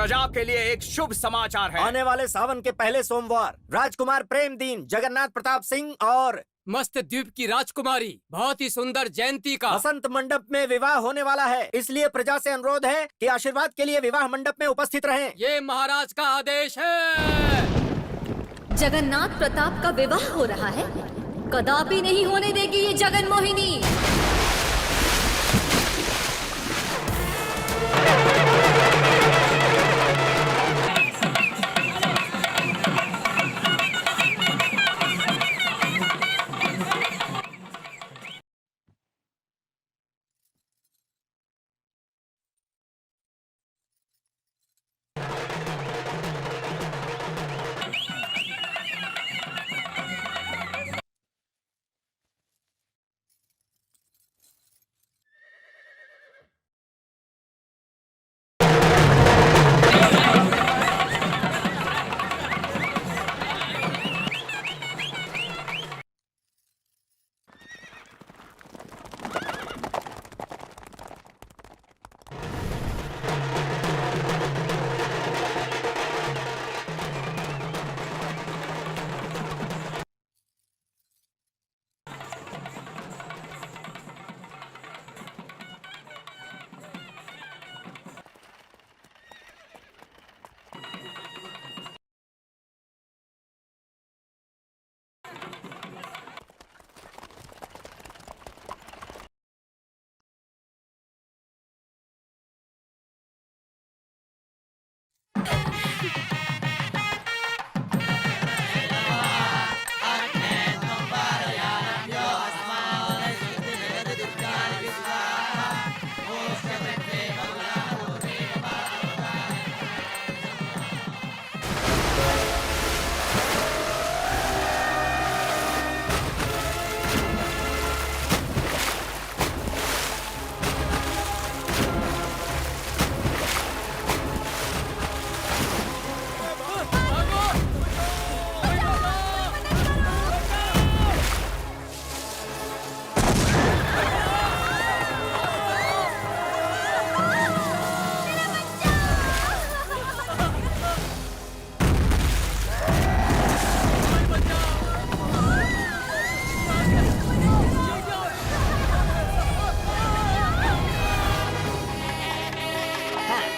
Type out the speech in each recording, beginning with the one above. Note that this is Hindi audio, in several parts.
प्रजा के लिए एक शुभ समाचार है। आने वाले सावन के पहले सोमवार राजकुमार प्रेमदीन जगन्नाथ प्रताप सिंह और मस्त द्वीप की राजकुमारी बहुत ही सुंदर जयंती का वसंत मंडप में विवाह होने वाला है। इसलिए प्रजा से अनुरोध है कि आशीर्वाद के लिए विवाह मंडप में उपस्थित रहें। ये महाराज का आदेश है। जगन्नाथ प्रताप का विवाह हो रहा है। कदापि नहीं होने देगी ये जगन मोहिनी।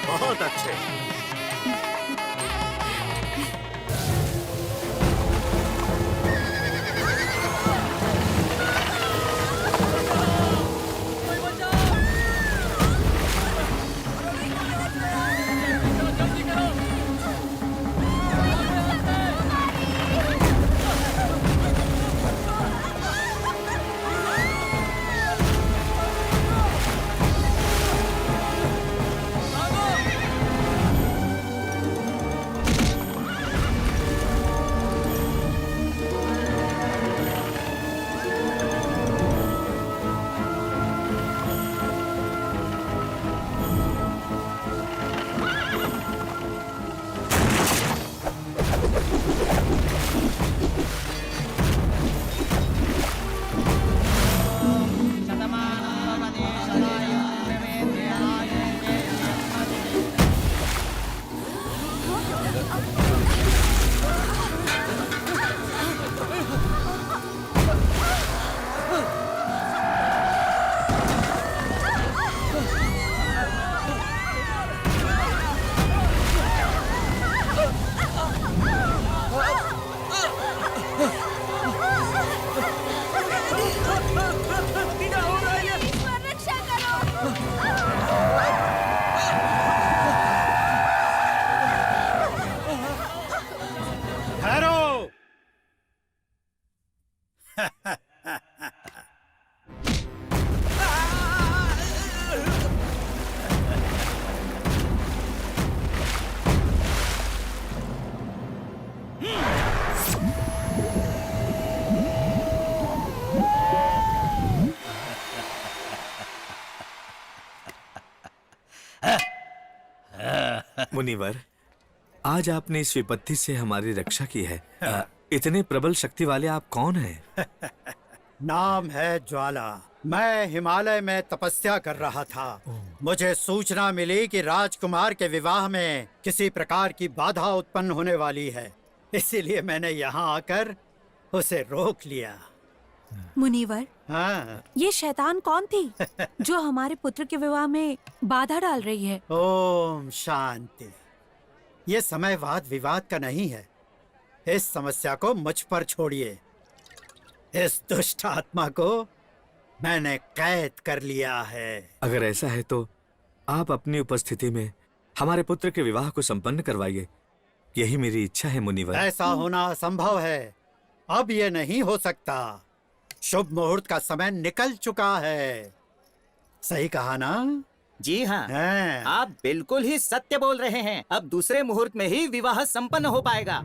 बहुत अच्छे। मुनिवर, आज आपने इस विपत्ति से हमारी रक्षा की है। इतने प्रबल शक्ति वाले आप कौन हैं? नाम है ज्वाला। मैं हिमालय में तपस्या कर रहा था। मुझे सूचना मिली कि राजकुमार के विवाह में किसी प्रकार की बाधा उत्पन्न होने वाली है, इसीलिए मैंने यहाँ आकर उसे रोक लिया। मुनिवर, हाँ। ये शैतान कौन थी जो हमारे पुत्र के विवाह में बाधा डाल रही है? ओम शांति। ये समय वाद विवाद का नहीं है। इस समस्या को मुझ पर छोड़िए। इस दुष्ट आत्मा को मैंने कैद कर लिया है। अगर ऐसा है तो आप अपनी उपस्थिति में हमारे पुत्र के विवाह को संपन्न करवाइए। यही मेरी इच्छा है मुनिवर। ऐसा होना असंभव है। अब ये नहीं हो सकता। शुभ मुहूर्त का समय निकल चुका है। सही कहा ना? जी हाँ, हाँ। आप बिल्कुल ही सत्य बोल रहे हैं। अब दूसरे मुहूर्त में ही विवाह संपन्न हो पाएगा।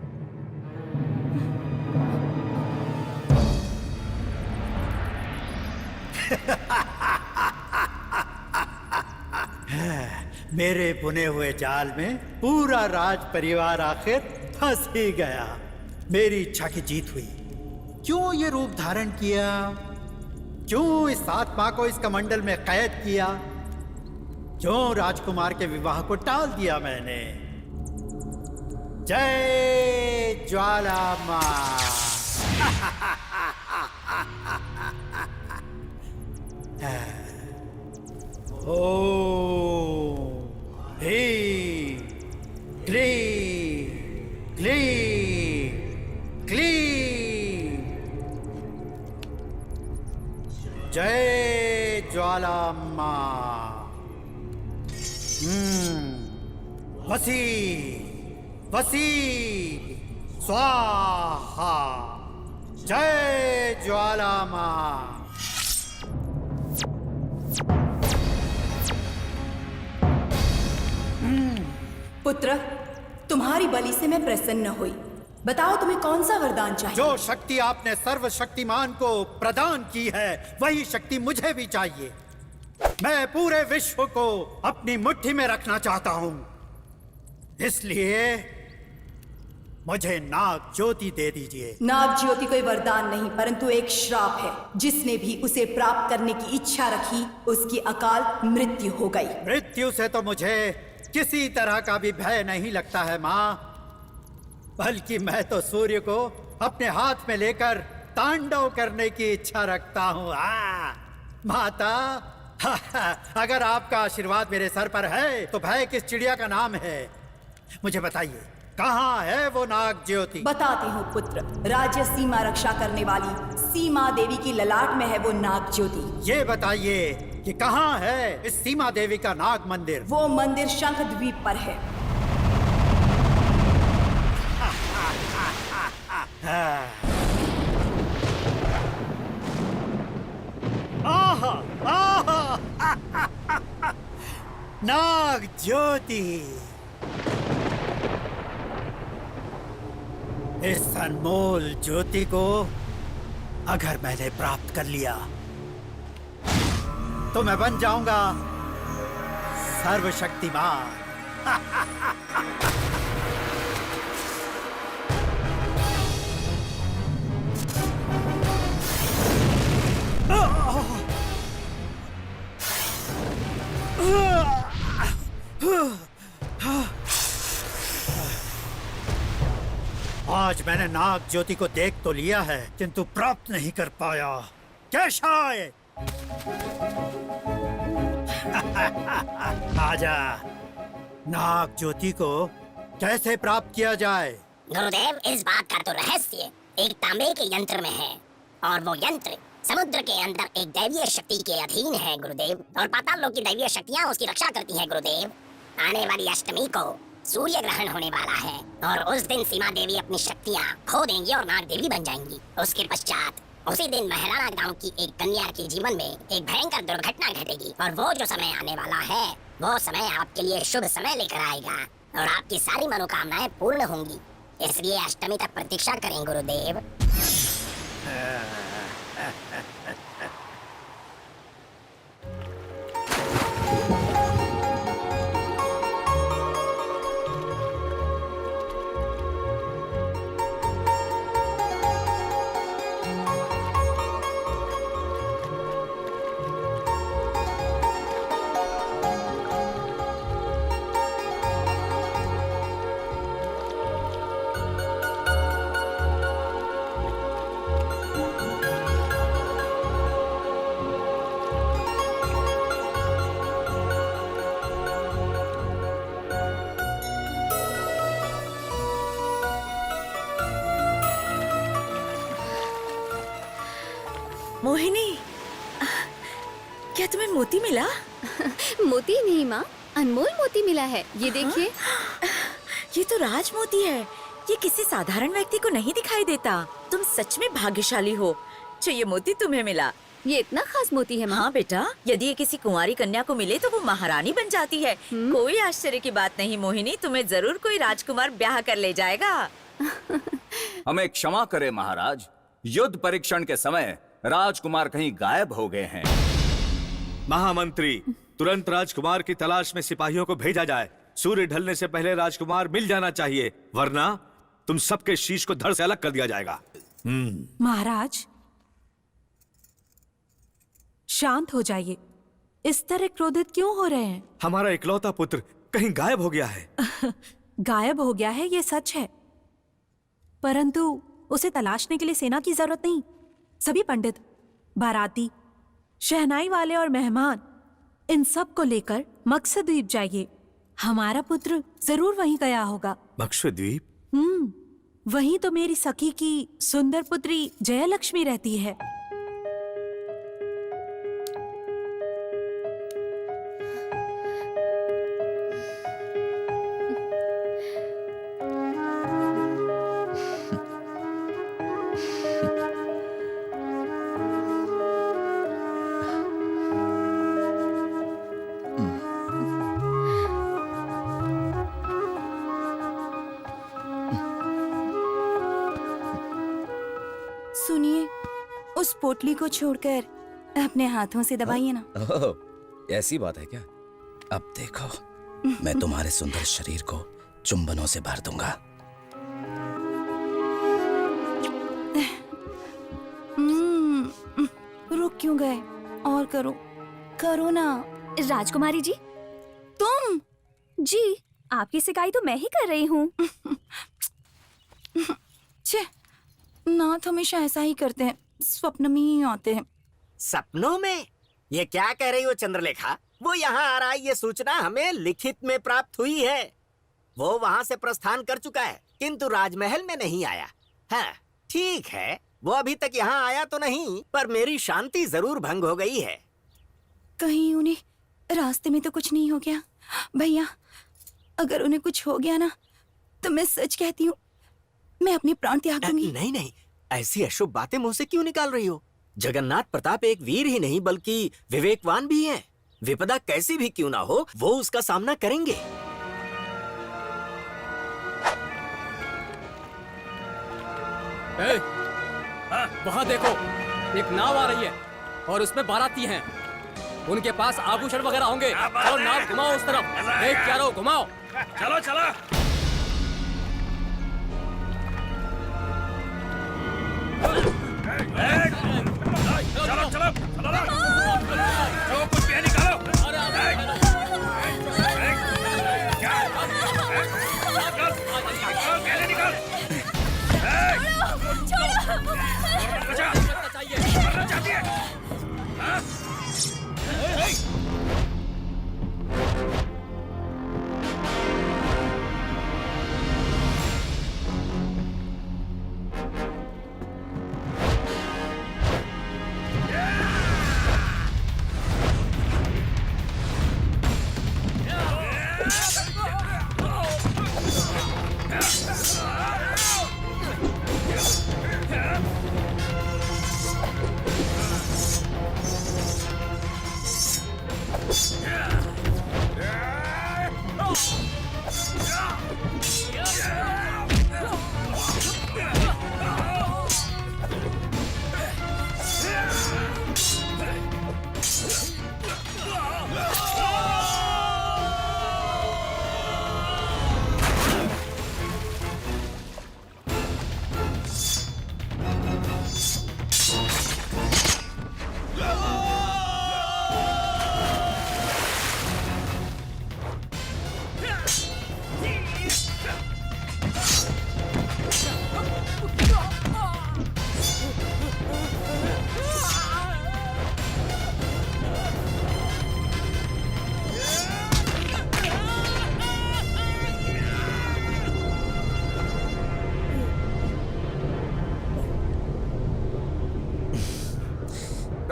मेरे बुने हुए जाल में पूरा राज परिवार आखिर फंस ही गया। मेरी इच्छा की जीत हुई। क्यों ये रूप धारण किया? क्यों इस आत्मा को इस कमंडल में कैद किया? क्यों राजकुमार के विवाह को टाल दिया मैंने? जय ज्वाला मां। ओम ह्रीं क्लीं क्लीं क्लीं। जय ज्वाला मां। वसी वसी स्वाहा। जय ज्वाला मां। पुत्र, तुम्हारी बलि से मैं प्रसन्न हुई। बताओ तुम्हें कौन सा वरदान चाहिए? जो शक्ति आपने सर्वशक्तिमान को प्रदान की है वही शक्ति मुझे भी चाहिए। मैं पूरे विश्व को अपनी मुट्ठी में रखना चाहता हूं, इसलिए मुझे नाग ज्योति दे दीजिए। नाग ज्योति कोई वरदान नहीं परंतु एक श्राप है। जिसने भी उसे प्राप्त करने की इच्छा रखी उसकी अकाल मृत्यु हो गई। मृत्यु से तो मुझे किसी तरह का भी भय नहीं लगता है माँ, बल्कि मैं तो सूर्य को अपने हाथ में लेकर तांडव करने की इच्छा रखता हूँ। माता, अगर आपका आशीर्वाद मेरे सर पर है तो भय किस चिड़िया का नाम है? मुझे बताइए, कहाँ है वो नाग ज्योति? बताती हूँ पुत्र। राज्य सीमा रक्षा करने वाली सीमा देवी की ललाट में है वो नाग ज्योति। ये बताइए कि कहाँ है इस सीमा देवी का नाग मंदिर? वो मंदिर शंख द्वीप पर है। आहा, आहा, नाग ज्योति। इस अनमोल ज्योति को अगर मैंने प्राप्त कर लिया तो मैं बन जाऊंगा सर्वशक्तिमान। आज मैंने नाग ज्योति को देख तो लिया है किंतु प्राप्त नहीं कर पाया। कैशाय, आजा। नाग ज्योति को कैसे प्राप्त किया जाए? गुरुदेव, इस बात का तो रहस्य एक तांबे के यंत्र में है और वो यंत्र समुद्र के अंदर एक दैवीय शक्ति के अधीन है गुरुदेव, और पाताल लोक की दैवीय शक्तियाँ उसकी रक्षा करती हैं गुरुदेव। आने वाली अष्टमी को सूर्य ग्रहण होने वाला है और उस दिन सीमा देवी अपनी शक्तियाँ खो देंगी और नाग देवी बन जाएंगी। उसके पश्चात उसी दिन महराणा गांव की एक कन्या के जीवन में एक भयंकर दुर्घटना घटेगी और वो जो समय आने वाला है वो समय आपके लिए शुभ समय लेकर आएगा और आपकी सारी मनोकामनाएं पूर्ण होंगी। इसलिए अष्टमी तक प्रतीक्षा करें गुरुदेव। मोहिनी, क्या तुम्हें मोती मिला? मोती नहीं माँ, अनमोल मोती मिला है। ये देखिए। ये तो राज मोती है। ये किसी साधारण व्यक्ति को नहीं दिखाई देता। तुम सच में भाग्यशाली हो जो ये मोती तुम्हें मिला। ये इतना खास मोती है माँ? हाँ बेटा, यदि ये किसी कुंवारी कन्या को मिले तो वो महारानी बन जाती है। कोई आश्चर्य की बात नहीं मोहिनी, तुम्हें जरूर कोई राजकुमार ब्याह कर ले जाएगा। हमें क्षमा करें महाराज, युद्ध परीक्षण के समय राजकुमार कहीं गायब हो गए हैं। महामंत्री, तुरंत राजकुमार की तलाश में सिपाहियों को भेजा जाए। सूर्य ढलने से पहले राजकुमार मिल जाना चाहिए, वरना तुम सबके शीश को धड़ से अलग कर दिया जाएगा। महाराज, शांत हो जाइए। इस तरह क्रोधित क्यों हो रहे हैं? हमारा इकलौता पुत्र कहीं गायब हो गया है। गायब हो गया है ये सच है, परंतु उसे तलाशने के लिए सेना की जरूरत नहीं। सभी पंडित, बाराती, शहनाई वाले और मेहमान, इन सब को लेकर मकसद द्वीप जाइए। हमारा पुत्र जरूर वहीं गया होगा। मकसद द्वीप? वहीं तो मेरी सखी की सुंदर पुत्री जयलक्ष्मी रहती है। सुनिए, उस पोटली को छोड़कर अपने हाथों से दबाइए ना। ओह, ऐसी बात है क्या? अब देखो, मैं तुम्हारे सुंदर शरीर को चुंबनों से भर दूंगा। रुक क्यों गए? और करो, करो ना। राजकुमारी जी, तुम? जी, आपकी शिकायत तो मैं ही कर रही हूँ। छे, नाथ हमेशा ऐसा ही करते हैं, स्वप्न में ही आते हैं। सपनों में? ये क्या कह रही हो चंद्रलेखा? वो यहाँ आ रहा है, ये सूचना हमें लिखित में प्राप्त हुई है। वो वहाँ से प्रस्थान कर चुका है, किंतु राजमहल में नहीं आया। हाँ, ठीक है, वो अभी तक यहाँ आया तो नहीं, पर मेरी शांति जरूर भंग हो गई है। कहीं उन्हें रास्ते में तो कुछ नहीं हो गया? भैया, अगर उन्हें कुछ हो गया ना, तो मैं सच कहती हूँ, मैं अपनी प्राण त्याग दूंगी। नहीं नहीं, ऐसी अशुभ बातें मुंह से क्यों निकाल रही हो? जगन्नाथ प्रताप एक वीर ही नहीं बल्कि विवेकवान भी है। विपदा कैसी भी क्यों ना हो, वो उसका सामना करेंगे। वहाँ देखो, एक नाव आ रही है और उसमें बाराती हैं। उनके पास आभूषण वगैरह होंगे। और नाव घुमाओ उस तरफ। देख क्या रहो, घुमाओ। चलो चलो। चलो चलो जो कुछ भी है निकालो।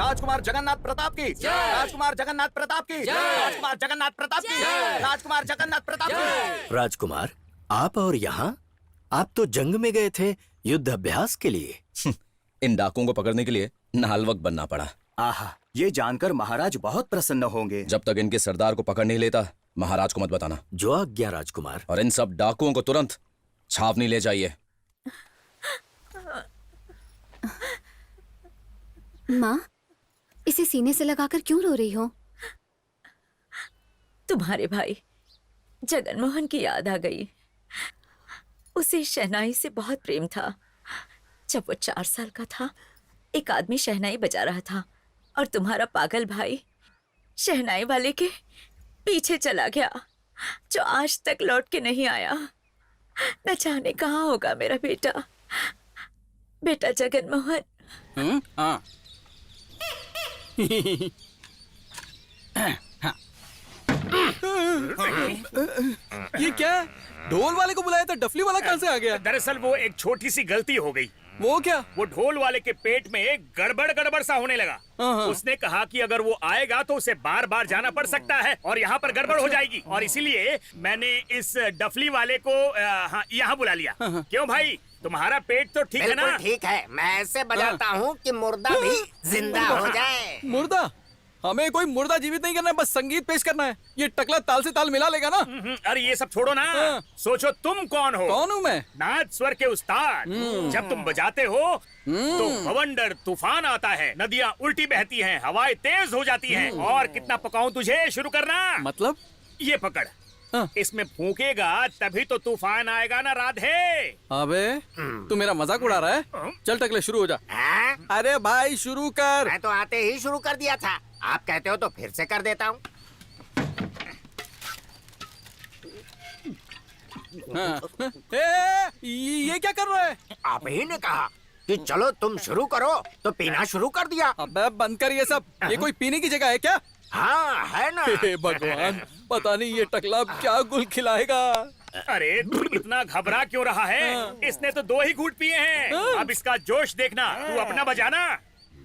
राजकुमार जगन्नाथ प्रताप की, राजकुमार जगन्नाथ प्रताप की, राजकुमार जगन्नाथ प्रताप की, राजकुमार जगन्नाथ प्रताप की। राजकुमार, आप और यहाँ? आप तो जंग में गए थे युद्ध अभ्यास के लिए। इन डाकुओं को पकड़ने के लिए नालवक बनना पड़ा। आहा, ये जानकर महाराज बहुत प्रसन्न होंगे। जब तक इनके सरदार को पकड़ नहीं लेता, महाराज को मत बताना। जो आज्ञा राजकुमार। और इन सब डाकुओं को तुरंत छावनी ले जाइए। माँ, इसे सीने से लगाकर क्यों रो रही हो? तुम्हारे भाई जगनमोहन की याद आ गई। उसे शहनाई से बहुत प्रेम था। जब वो 4 साल का था, एक आदमी शहनाई बजा रहा था और तुम्हारा पागल भाई शहनाई वाले के पीछे चला गया, जो आज तक लौट के नहीं आया। न जाने कहाँ होगा मेरा बेटा, बेटा जगनमोहन। हाँ। ये क्या? ढोल वाले को बुलाया था, डफली वाला कहाँ से आ गया? दरअसल वो एक छोटी सी गलती हो गई। वो क्या? वो ढोल वाले के पेट में एक गड़बड़ सा होने लगा। उसने कहा कि अगर वो आएगा तो उसे बार बार जाना पड़ सकता है और यहाँ पर गड़बड़ हो जाएगी, और इसीलिए मैंने इस डफली वाले को यहाँ बुला लिया। क्यों भाई, तुम्हारा पेट तो ठीक है ना? ठीक है, मैं ऐसे बजाता हूँ कि मुर्दा भी जिंदा हो जाए। मुर्दा? हमें कोई मुर्दा जीवित नहीं करना है, बस संगीत पेश करना है। ये टकला ताल से ताल मिला लेगा ना? अरे ये सब छोड़ो ना। सोचो तुम कौन हो? कौन हूँ मैं? नाद स्वर के उस्ताद। जब तुम बजाते हो तो बवंडर तूफान आता है, नदियाँ उल्टी बहती हैं, हवाएं तेज हो जाती हैं। और कितना पकाऊं तुझे? शुरू करना। मतलब? ये पकड़, इसमें फूकेगा तभी तो तूफान आएगा ना राधे। अबे तू मेरा मजाक उड़ा रहा है? चल टकले शुरू हो जा। अरे भाई शुरू कर। मैं तो आते ही शुरू कर दिया था, आप कहते हो तो फिर से कर देता हूँ। ये क्या कर रहा है? आप ही ने कहा कि चलो तुम शुरू करो, तो पीना शुरू कर दिया। अबे बंद कर ये सब। ये कोई पीने की जगह है क्या? हाँ है ना। हे भगवान, पता नहीं ये टकला क्या गुल खिलाएगा। अरे तू इतना घबरा क्यों रहा है? इसने तो 2 ही घूंट पिए हैं। अब इसका जोश देखना। तू अपना बजाना।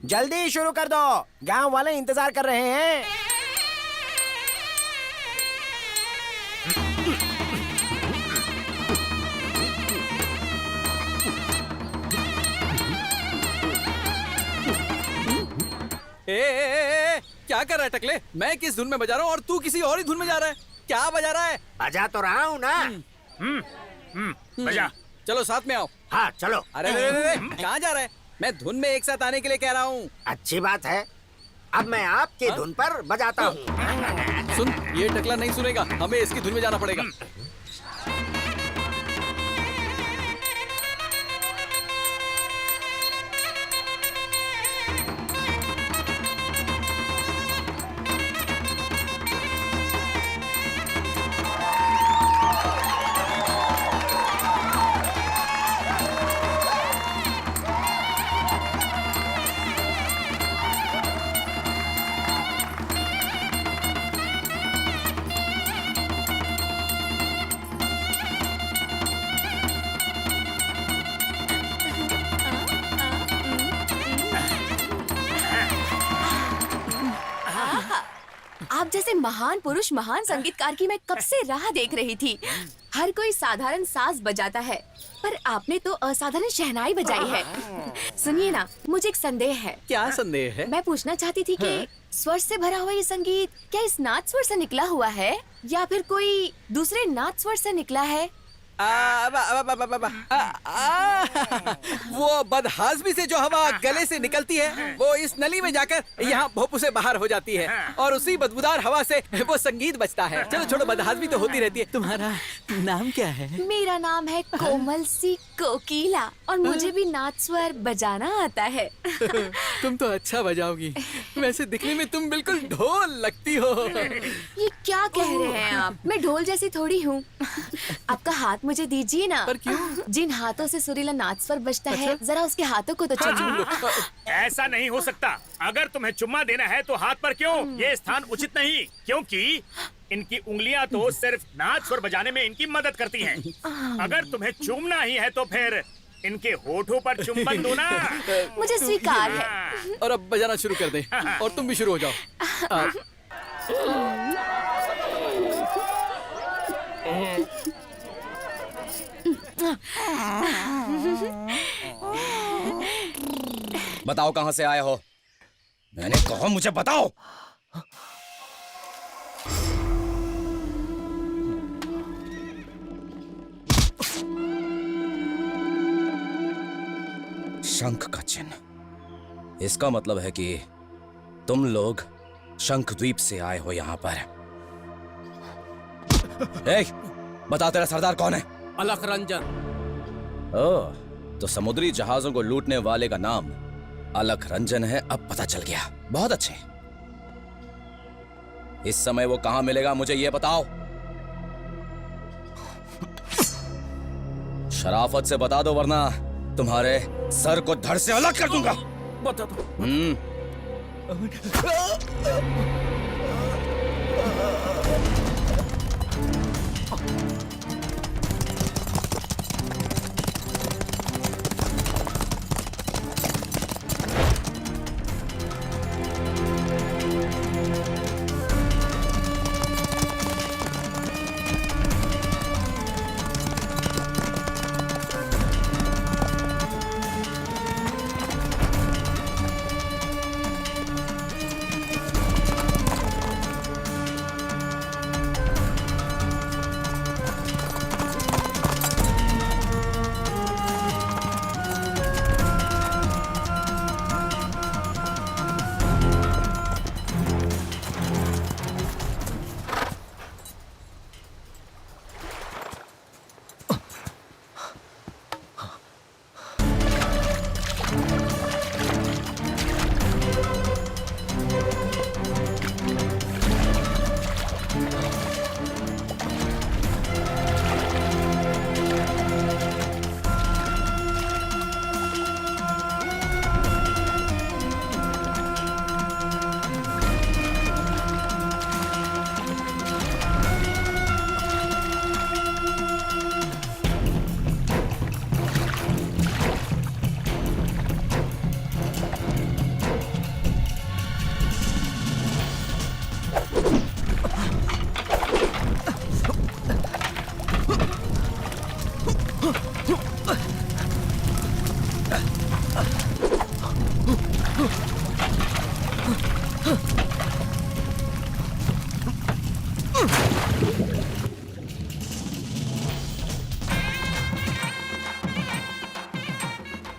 जल्दी शुरू कर दो, गांव वाले इंतजार कर रहे हैं। क्या कर रहा है टकले? मैं किस धुन में बजा रहा हूँ और तू किसी और ही धुन में जा रहा है। क्या बजा रहा है? बजा तो रहा हूँ ना। बजा। चलो साथ में आओ। हाँ चलो। अरे कहाँ जा रहा है? मैं धुन में एक साथ आने के लिए कह रहा हूँ। अच्छी बात है, अब मैं आपकी धुन पर बजाता हूँ। सुन, ये टकला नहीं सुनेगा, हमें इसकी धुन में जाना पड़ेगा। आप जैसे महान पुरुष, महान संगीतकार की मैं कब से राह देख रही थी। हर कोई साधारण साज बजाता है, पर आपने तो असाधारण शहनाई बजाई है। सुनिए ना, मुझे एक संदेह है। क्या संदेह है? मैं पूछना चाहती थी कि स्वर से भरा हुआ ये संगीत क्या इस नाद स्वर से निकला हुआ है या फिर कोई दूसरे नाद स्वर से निकला है? वो बदहाजमी से जो हवा गले से निकलती है, वो इस नली में जाकर यहाँ भोपू से बाहर हो जाती है और उसी बदबूदार हवा से वो संगीत बजता है। चलो छोड़ो, बदहाजमी तो होती रहती है। तुम्हारा नाम क्या है? मेरा नाम है कोमल सी कोकिला और मुझे भी नाद स्वर बजाना आता है। तुम तो अच्छा बजाओगी। वैसे दिखने में तुम बिल्कुल ढोल लगती हो। ये क्या कह रहे हैं आप? मैं ढोल जैसी थोड़ी हूँ। आपका हाथ मुझे दीजिए ना। पर क्यों? जिन हाथों से सुरीला नाद स्वर बजता है, जरा उसके हाथों को तो चूमो। ऐसा नहीं हो सकता। अगर तुम्हें चुम्मा देना है तो हाथ पर क्यों? ये स्थान उचित नहीं, क्योंकि इनकी उंगलियां तो सिर्फ नाद स्वर बजाने में इनकी मदद करती हैं। अगर तुम्हें चूमना ही है तो फिर इनके होठों पर चुंबन दो ना। मुझे स्वीकार है। और अब बजाना शुरू कर दे और तुम भी शुरू हो जाओ। बताओ कहां से आए हो? मैंने कहा मुझे बताओ। शंख का चिन्ह, इसका मतलब है कि तुम लोग शंख द्वीप से आए हो यहां पर। बता तेरा सरदार कौन है? अलख रंजन। ओह, तो समुद्री जहाजों को लूटने वाले का नाम अलख रंजन है, अब पता चल गया। बहुत अच्छे। इस समय वो कहां मिलेगा मुझे ये बताओ। शराफत से बता दो वरना तुम्हारे सर को धड़ से अलग कर दूंगा। बता दो।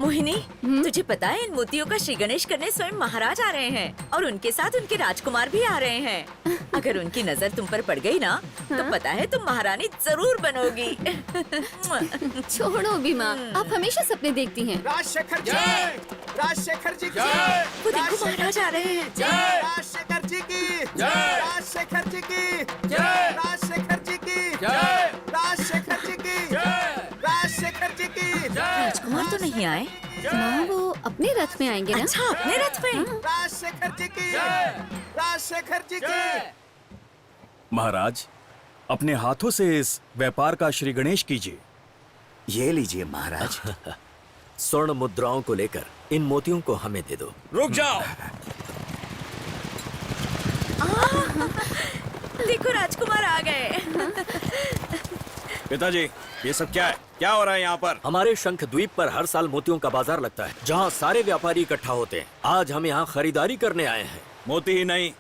मोहिनी, तुझे पता है इन मोतियों का श्री गणेश करने स्वयं महाराज आ रहे हैं और उनके साथ उनके राजकुमार भी आ रहे हैं। अगर उनकी नजर तुम पर पड़ गई ना तो पता है तुम महारानी जरूर बनोगी। छोड़ो बीमा, आप हमेशा सपने देखती हैं। राजशेखर जी, राजशेखर जी की वो देखो महाराज आ रहे हैं। राजशेखर जी की, राजशेखर जी की, राजशेखर जी की, राजशेखर जी की, राजशेखर जी की। राजकुमार तो नहीं आए। माँ, वो अपने रथ में आएंगे ना? अच्छा, अपने रथ में। राजशेखर जी की, राजशेखर जी की। महाराज, अपने हाथों से इस व्यापार का श्री गणेश कीजिए। ये लीजिए महाराज। स्वर्ण मुद्राओं को लेकर इन मोतियों को हमें दे दो। रुक जाओ। देखो राजकुमार आ गए। पिताजी, ये सब क्या है? क्या हो रहा है यहाँ पर? हमारे शंख द्वीप पर हर साल मोतियों का बाजार लगता है, जहाँ सारे व्यापारी इकट्ठा होते हैं। आज हम यहाँ खरीदारी करने आए हैं। मोती ही नहीं,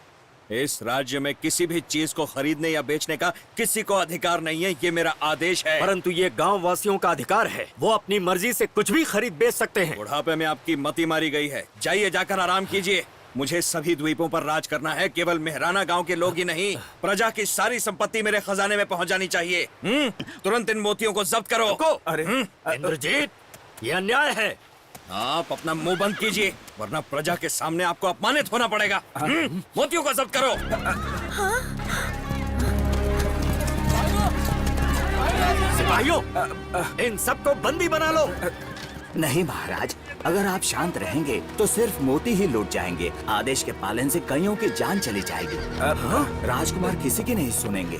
इस राज्य में किसी भी चीज को खरीदने या बेचने का किसी को अधिकार नहीं है। ये मेरा आदेश है। परंतु ये गांव वासियों का अधिकार है। वो अपनी मर्जी से कुछ भी खरीद बेच सकते हैं। बुढ़ापे में आपकी मति मारी गई है। जाइए, जाकर आराम कीजिए। मुझे सभी द्वीपों पर राज करना है। केवल मेहराना गांव के लोग ही नहीं, प्रजा की सारी संपत्ति मेरे खजाने में पहुंच जानी चाहिए। तुरंत इन मोतियों को जब्त करो। अरे इंद्रजीत, ये अन्याय है। आप अपना मुंह बंद कीजिए, वरना प्रजा के सामने आपको अपमानित होना पड़ेगा। मोतियों को जब्त करो। सिपाहियों, इन सबको बंदी बना लो। नहीं महाराज, अगर आप शांत रहेंगे तो सिर्फ मोती ही लूट जाएंगे। आदेश के पालन से कईयों की जान चली जाएगी। राजकुमार किसी की नहीं सुनेंगे।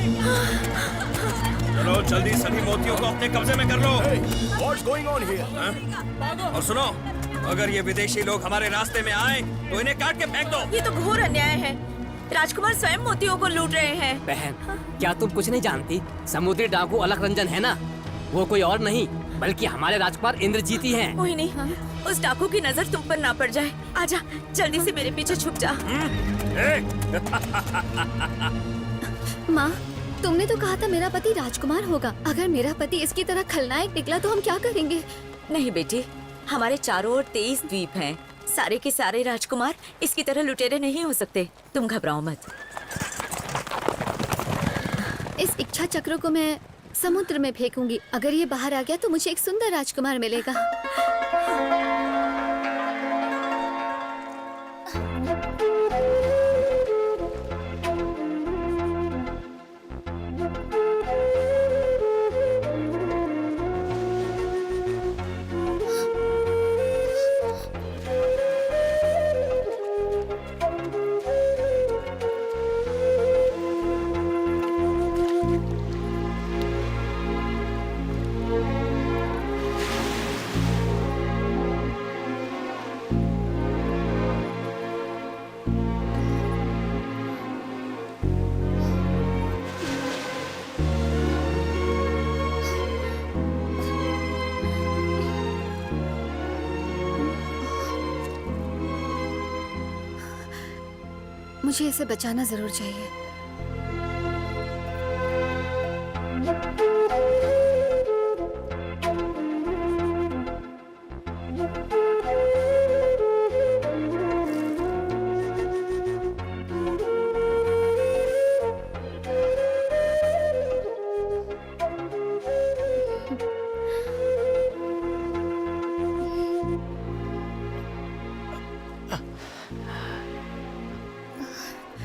चलो जल्दी सभी मोतियों को अपने कब्जे में कर लो। What's going on here? और सुनो, अगर ये विदेशी लोग हमारे रास्ते में आए तो इन्हें काट के फेंक दो। ये तो घोर अन्याय है। राजकुमार स्वयं मोतियों को लूट रहे हैं। बहन, क्या तुम कुछ नहीं जानती? समुद्री डाकू अलख रंजन है ना, वो कोई और नहीं बल्कि हमारे राजकुमार इंद्रजीत ही हैं। कोई नहीं, उस डाकू की नजर तुम पर ना पड़ जाए। आजा, जल्दी से मेरे पीछे छुप जा। माँ, तुमने तो कहा था मेरा पति राजकुमार होगा। अगर मेरा पति इसकी तरह खलनायक निकला तो हम क्या करेंगे? नहीं बेटी, हमारे चारों ओर 23 द्वीप हैं। सारे के सारे राजकुमार इसकी तरह लुटेरे नहीं हो सकते। तुम घबराओ मत। इस इच्छा चक्र को मैं समुद्र में फेंकूंगी। अगर ये बाहर आ गया तो मुझे एक सुंदर राजकुमार मिलेगा। मुझे इसे बचाना जरूर चाहिए।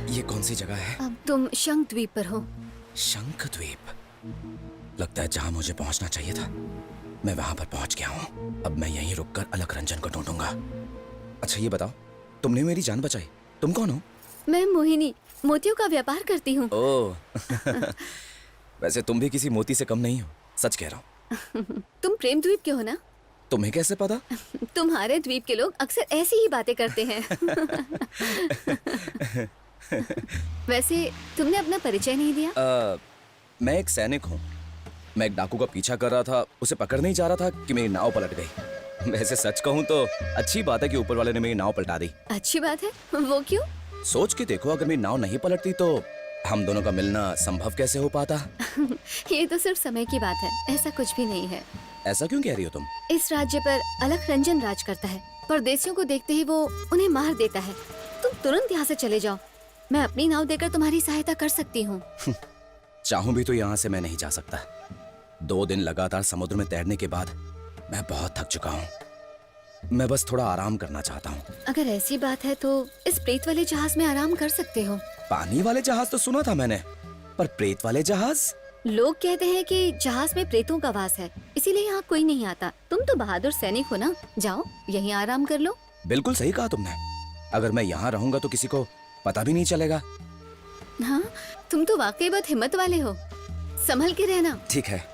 ये कौन सी जगह है? अब तुम शंख द्वीप पर हो। शंख द्वीप? लगता है जहां मुझे पहुंचना चाहिए था मैं वहां पर पहुंच गया हूं। अब मैं यहीं रुककर अलख रंजन को ढूंढूंगा। अच्छा ये बताओ, तुमने मेरी जान बचाई। तुम कौन हो? मैं मोहिनी, मोतियों का व्यापार करती हूँ। ओह वैसे तुम भी किसी मोती से कम नहीं हो, सच कह रहा हूँ। तुम प्रेम द्वीप के हो ना? तुम्हें कैसे पता? तुम्हारे द्वीप के लोग अक्सर ऐसी ही बातें करते हैं। वैसे तुमने अपना परिचय नहीं दिया। मैं एक सैनिक हूँ। मैं एक डाकू का पीछा कर रहा था, उसे पकड़ने ही जा रहा था कि मेरी नाव पलट गई। वैसे सच कहूँ तो अच्छी बात है कि ऊपर वाले ने मेरी नाव पलटा दी। अच्छी बात है? वो क्यों? सोच के देखो, अगर मेरी नाव नहीं पलटती तो हम दोनों का मिलना संभव कैसे हो पाता? ये तो सिर्फ समय की बात है, ऐसा कुछ भी नहीं है। ऐसा क्यों कह रही हो तुम? इस राज्य पर अलख रंजन राज करता है। परदेशियों को देखते ही वो उन्हें मार देता है। तुम तुरंत यहाँ से चले जाओ। मैं अपनी नाव देकर तुम्हारी सहायता कर सकती हूँ। चाहूं भी तो यहाँ से मैं नहीं जा सकता। 2 दिन लगातार समुद्र में तैरने के बाद मैं बहुत थक चुका हूँ। मैं बस थोड़ा आराम करना चाहता हूँ। अगर ऐसी बात है तो इस प्रेत वाले जहाज में आराम कर सकते हो। पानी वाले जहाज तो सुना था मैंने, पर प्रेत वाले जहाज? लोग कहते हैं कि जहाज में प्रेतों का वास है, इसीलिए यहाँ कोई नहीं आता। तुम तो बहादुर सैनिक हो ना, जाओ यहीं आराम कर लो। बिल्कुल सही कहा तुमने। अगर मैं यहाँ रहूंगा तो किसी को पता भी नहीं चलेगा। हाँ, तुम तो वाकई बहुत हिम्मत वाले हो। संभल के रहना। ठीक है।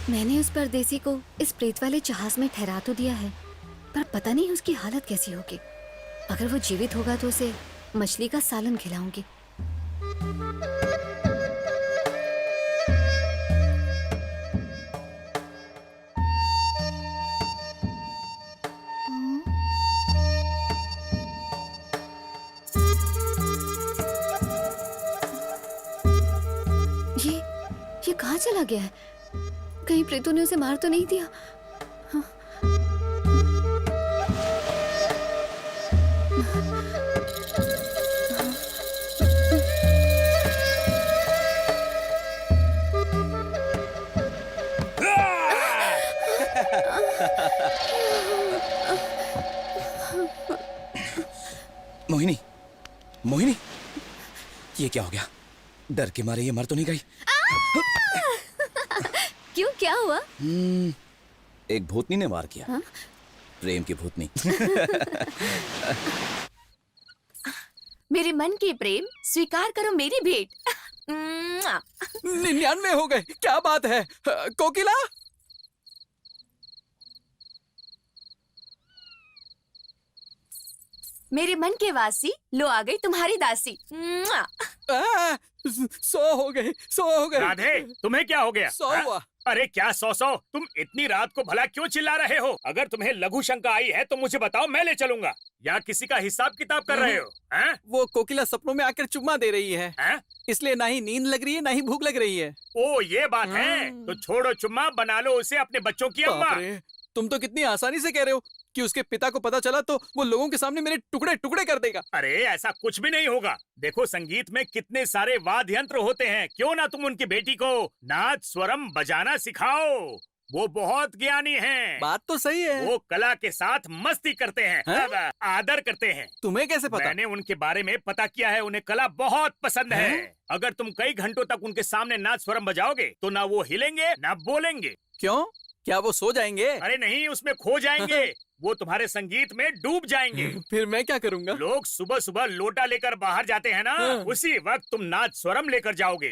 मैंने उस परदेसी को इस प्रेत वाले जहाज में ठहरा तो दिया है, पर पता नहीं उसकी हालत कैसी होगी। अगर वो जीवित होगा तो उसे मछली का सालन खिलाऊंगी। ये कहाँ चला गया है? कहीं प्रेतों ने उसे मार तो नहीं दिया? हाँ। मोहिनी, मोहिनी, ये क्या हो गया? डर के मारे ये मर तो नहीं गई? क्यों, क्या हुआ? एक भूतनी ने वार किया। प्रेम की भूतनी। मेरे मन के प्रेम, स्वीकार करो मेरी भेंट। 99 हो गए, क्या बात है? कोकिला, मेरे मन के वासी, लो आ गई तुम्हारी दासी। 100 हो गए, 100 हो गए। राधे, तुम्हें क्या हो गया? 100 हुआ। अरे क्या 100? तुम इतनी रात को भला क्यों चिल्ला रहे हो? अगर तुम्हें लघु शंका आई है तो मुझे बताओ, मैं ले चलूंगा। या किसी का हिसाब किताब कर रहे हो? हैं? वो कोकिला सपनों में आकर चुम्मा दे रही है, इसलिए ना ही नींद लग रही है ना ही भूख लग रही है। ओ ये बात है, तो छोड़ो चुम्मा, बना लो उसे अपने बच्चों की अम्मा। बाप रे, तुम तो कितनी आसानी से कह रहे हो कि उसके पिता को पता चला तो वो लोगों के सामने मेरे टुकड़े टुकड़े कर देगा। अरे ऐसा कुछ भी नहीं होगा। देखो, संगीत में कितने सारे वाद्य यंत्र होते हैं, क्यों ना तुम उनकी बेटी को नाद स्वरम बजाना सिखाओ। वो बहुत ज्ञानी हैं। बात तो सही है। वो कला के साथ मस्ती करते हैं, आदर करते हैं। तुम्हें कैसे पता? मैंने उनके बारे में पता किया है, उन्हें कला बहुत पसंद है। अगर तुम कई घंटों तक उनके सामने नाद स्वरम बजाओगे तो ना वो हिलेंगे ना बोलेंगे। क्यों, क्या वो सो जाएंगे? अरे नहीं, उसमें खो जाएंगे। वो तुम्हारे संगीत में डूब जाएंगे। फिर मैं क्या करूंगा? लोग सुबह सुबह लोटा लेकर बाहर जाते हैं ना, उसी वक्त तुम नाद स्वरम लेकर जाओगे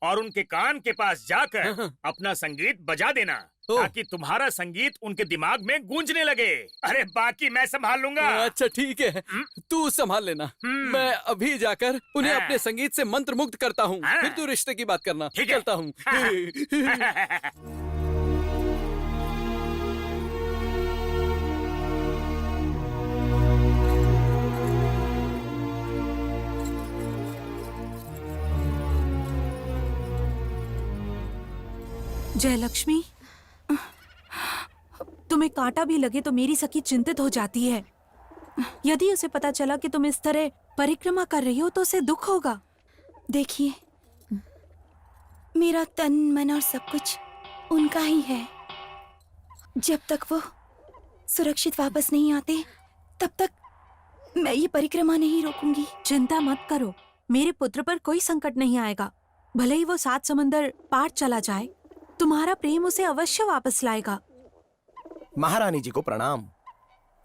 और उनके कान के पास जाकर अपना संगीत बजा देना, ताकि तुम्हारा संगीत उनके दिमाग में गूंजने लगे। अरे बाकी मैं संभाल लूंगा। अच्छा ठीक है, तू संभाल लेना। मैं अभी जाकर उन्हें अपने संगीत से मंत्र मुक्त करता हूँ, फिर तू रिश्ते की बात करना। चलता हूँ। जयलक्ष्मी, तुम्हें कांटा भी लगे तो मेरी सखी चिंतित हो जाती है। यदि उसे पता चला कि तुम इस तरह परिक्रमा कर रही हो तो उसे दुख होगा। देखिए, मेरा तन मन और सब कुछ उनका ही है। जब तक वो सुरक्षित वापस नहीं आते तब तक मैं ये परिक्रमा नहीं रोकूंगी। चिंता मत करो, मेरे पुत्र पर कोई संकट नहीं आएगा। भले ही वो 7 समंदर पार चला जाए, तुम्हारा प्रेम उसे अवश्य वापस लाएगा। महारानी जी को प्रणाम।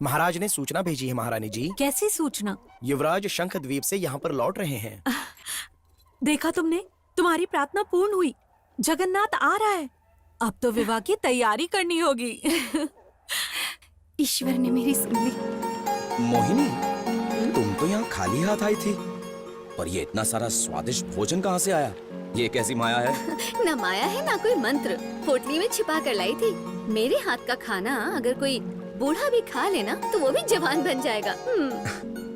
महाराज ने सूचना भेजी है महारानी जी। कैसी सूचना? युवराज शंख द्वीप से यहाँ पर लौट रहे हैं। देखा तुमने, तुम्हारी प्रार्थना पूर्ण हुई। जगन्नाथ आ रहा है। अब तो विवाह की तैयारी करनी होगी। ईश्वर ने मेरी सुन ली। मोहिनी, तुम तो यहाँ खाली हाथ आई थी, पर ये इतना सारा स्वादिष्ट भोजन कहाँ से आया? ये कैसी माया है? ना माया है ना कोई मंत्र, पोटली में छिपा कर लाई थी। मेरे हाथ का खाना अगर कोई बूढ़ा भी खा लेना तो वो भी जवान बन जाएगा।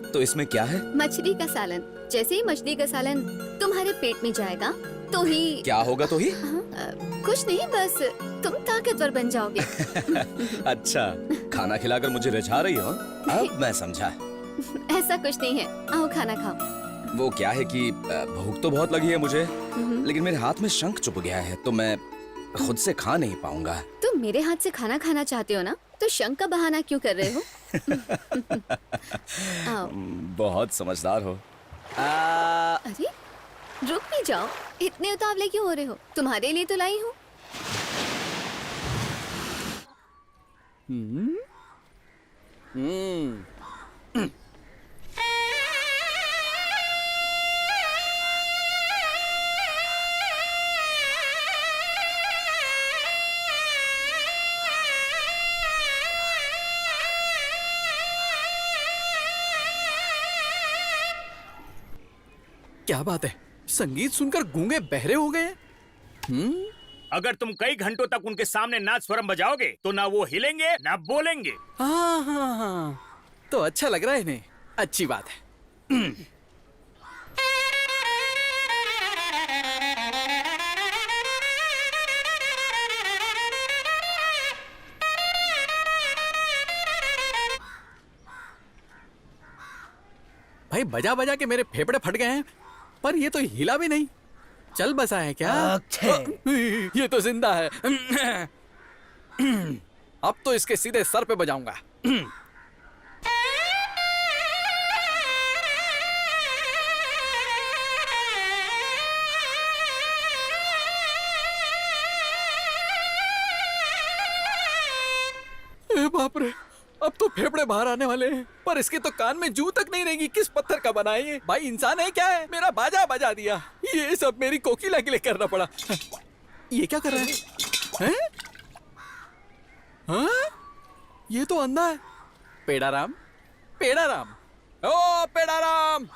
तो इसमें क्या है? मछली का सालन। जैसे ही मछली का सालन तुम्हारे पेट में जाएगा तो ही क्या होगा? तो ही कुछ नहीं, बस तुम ताकतवर बन जाओगे। अच्छा, खाना खिलाकर मुझे रिझा रही हो? अब मैं समझा। ऐसा कुछ नहीं है, आओ खाना खाओ। वो क्या है कि भूख तो बहुत लगी है मुझे, लेकिन मेरे हाथ में शंख चुप गया है तो मैं खुद से खा नहीं पाऊंगा। तुम मेरे हाथ से खाना खाना चाहते हो ना, तो शंख का बहाना क्यों कर रहे हो? आओ। बहुत समझदार हो। अरे रुक भी जाओ, इतने उतावले क्यों हो रहे हो? तुम्हारे लिए तो लाई हूँ। क्या बात है, संगीत सुनकर गूंगे बहरे हो गए। अगर तुम कई घंटों तक उनके सामने नाद स्वरम बजाओगे तो ना वो हिलेंगे ना बोलेंगे। हाँ, तो अच्छा लग रहा है इन्हें। अच्छी बात है। भाई बजा बजा के मेरे फेफड़े फट गए हैं, पर ये तो हिला भी नहीं। चल बसा है क्या? ये तो जिंदा है। अब तो इसके सीधे सर पे बजाऊंगा। ए बाप रे, अब तो फेफड़े बाहर आने वाले हैं। पर इसके तो कान में जू तक नहीं रहेगी। किस पत्थर का बना है ये? भाई इंसान है क्या है? मेरा बाजा बजा दिया। ये सब मेरी कोकिला के लिए करना पड़ा। ये क्या कर रहा है? हैं? हाँ? ये तो अंधा है। पेड़ाराम, पेड़ाराम, ओ पेड़ाराम!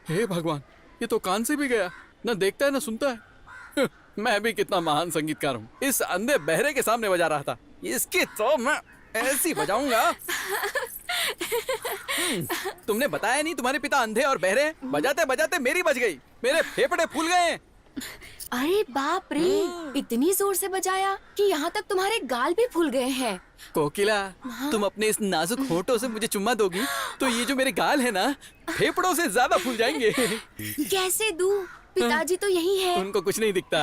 हे भगवान, ये तो कान से भी गया। न देखता है न सुनता है। मैं भी कितना महान संगीतकार हूँ। इस अंधे बहरे के सामने बजा रहा था। इसकी तो मैं ऐसी बजाऊंगा। तुमने बताया नहीं तुम्हारे पिता अंधे और बहरे हैं? बजाते बजाते मेरी बज गई। मेरे फेफड़े फूल गए हैं। अरे बाप रे, इतनी जोर से बजाया कि यहाँ तक तुम्हारे गाल भी फूल गए हैं। कोकिला, तुम अपने इस नाजुक होठों से मुझे चुम्मा दोगी तो ये जो मेरे गाल है ना, फेफड़ों से ज्यादा फूल जाएंगे। कैसे दूं? पिताजी तो यही है। उनको कुछ नहीं दिखता।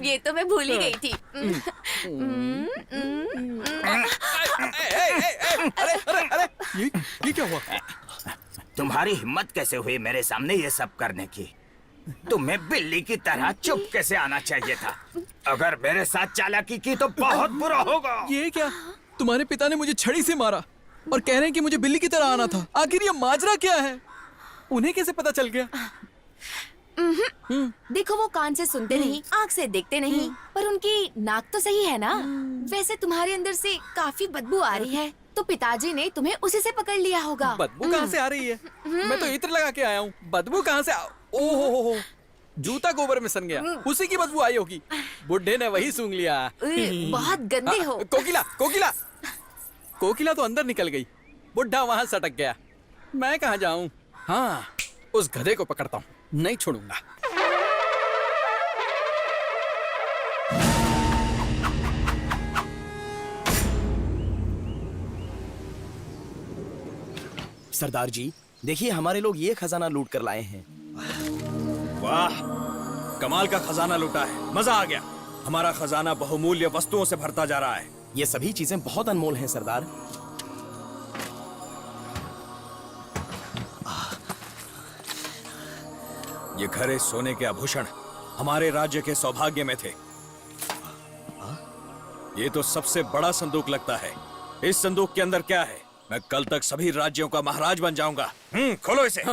ये तो मैं भूल ही गई थी। अरे अरे अरे, ये क्या हुआ? तुम्हारी हिम्मत कैसे हुई मेरे सामने ये सब करने की? तुम्हें बिल्ली की तरह चुप कैसे आना चाहिए था। अगर मेरे साथ चालाकी की तो बहुत बुरा होगा। ये क्या? तुम्हारे पिता ने मुझे छड़ी से मारा और कह रहे हैं कि मुझे बिल्ली की तरह आना था। आखिर ये माजरा क्या है? उन्हें कैसे पता चल गया? देखो, वो कान से सुनते नहीं, आँख से देखते नहीं, पर उनकी नाक तो सही है ना। वैसे तुम्हारे अंदर से काफी बदबू आ रही है, तो पिताजी ने तुम्हें उसी से पकड़ लिया होगा। बदबू कहाँ से आ रही है? मैं तो इत्र लगा के आया हूँ। बदबू कहाँ से? ओहो, जूता गोबर में सन गया, उसी की बदबू आई होगी। बुड्ढे ने वही सूंघ लिया। बहुत गंदे हो। कोकिला, कोकिला, कोकिला तो अंदर निकल गई। बुड्ढा वहां सटक गया। मैं कहाँ जाऊं? हाँ, उस गधे को पकड़ता हूँ, नहीं छोड़ूंगा। सरदार जी, देखिए हमारे लोग ये खजाना लूट कर लाए हैं। वाह, कमाल का खजाना लूटा है। मजा आ गया। हमारा खजाना बहुमूल्य वस्तुओं से भरता जा रहा है। ये सभी चीजें बहुत अनमोल हैं सरदार। ये घड़े सोने के आभूषण हमारे राज्य के सौभाग्य में थे। ये तो सबसे बड़ा संदूक लगता है। इस संदूक के अंदर क्या है? मैं कल तक सभी राज्यों का महाराज बन जाऊंगा। खोलो इसे।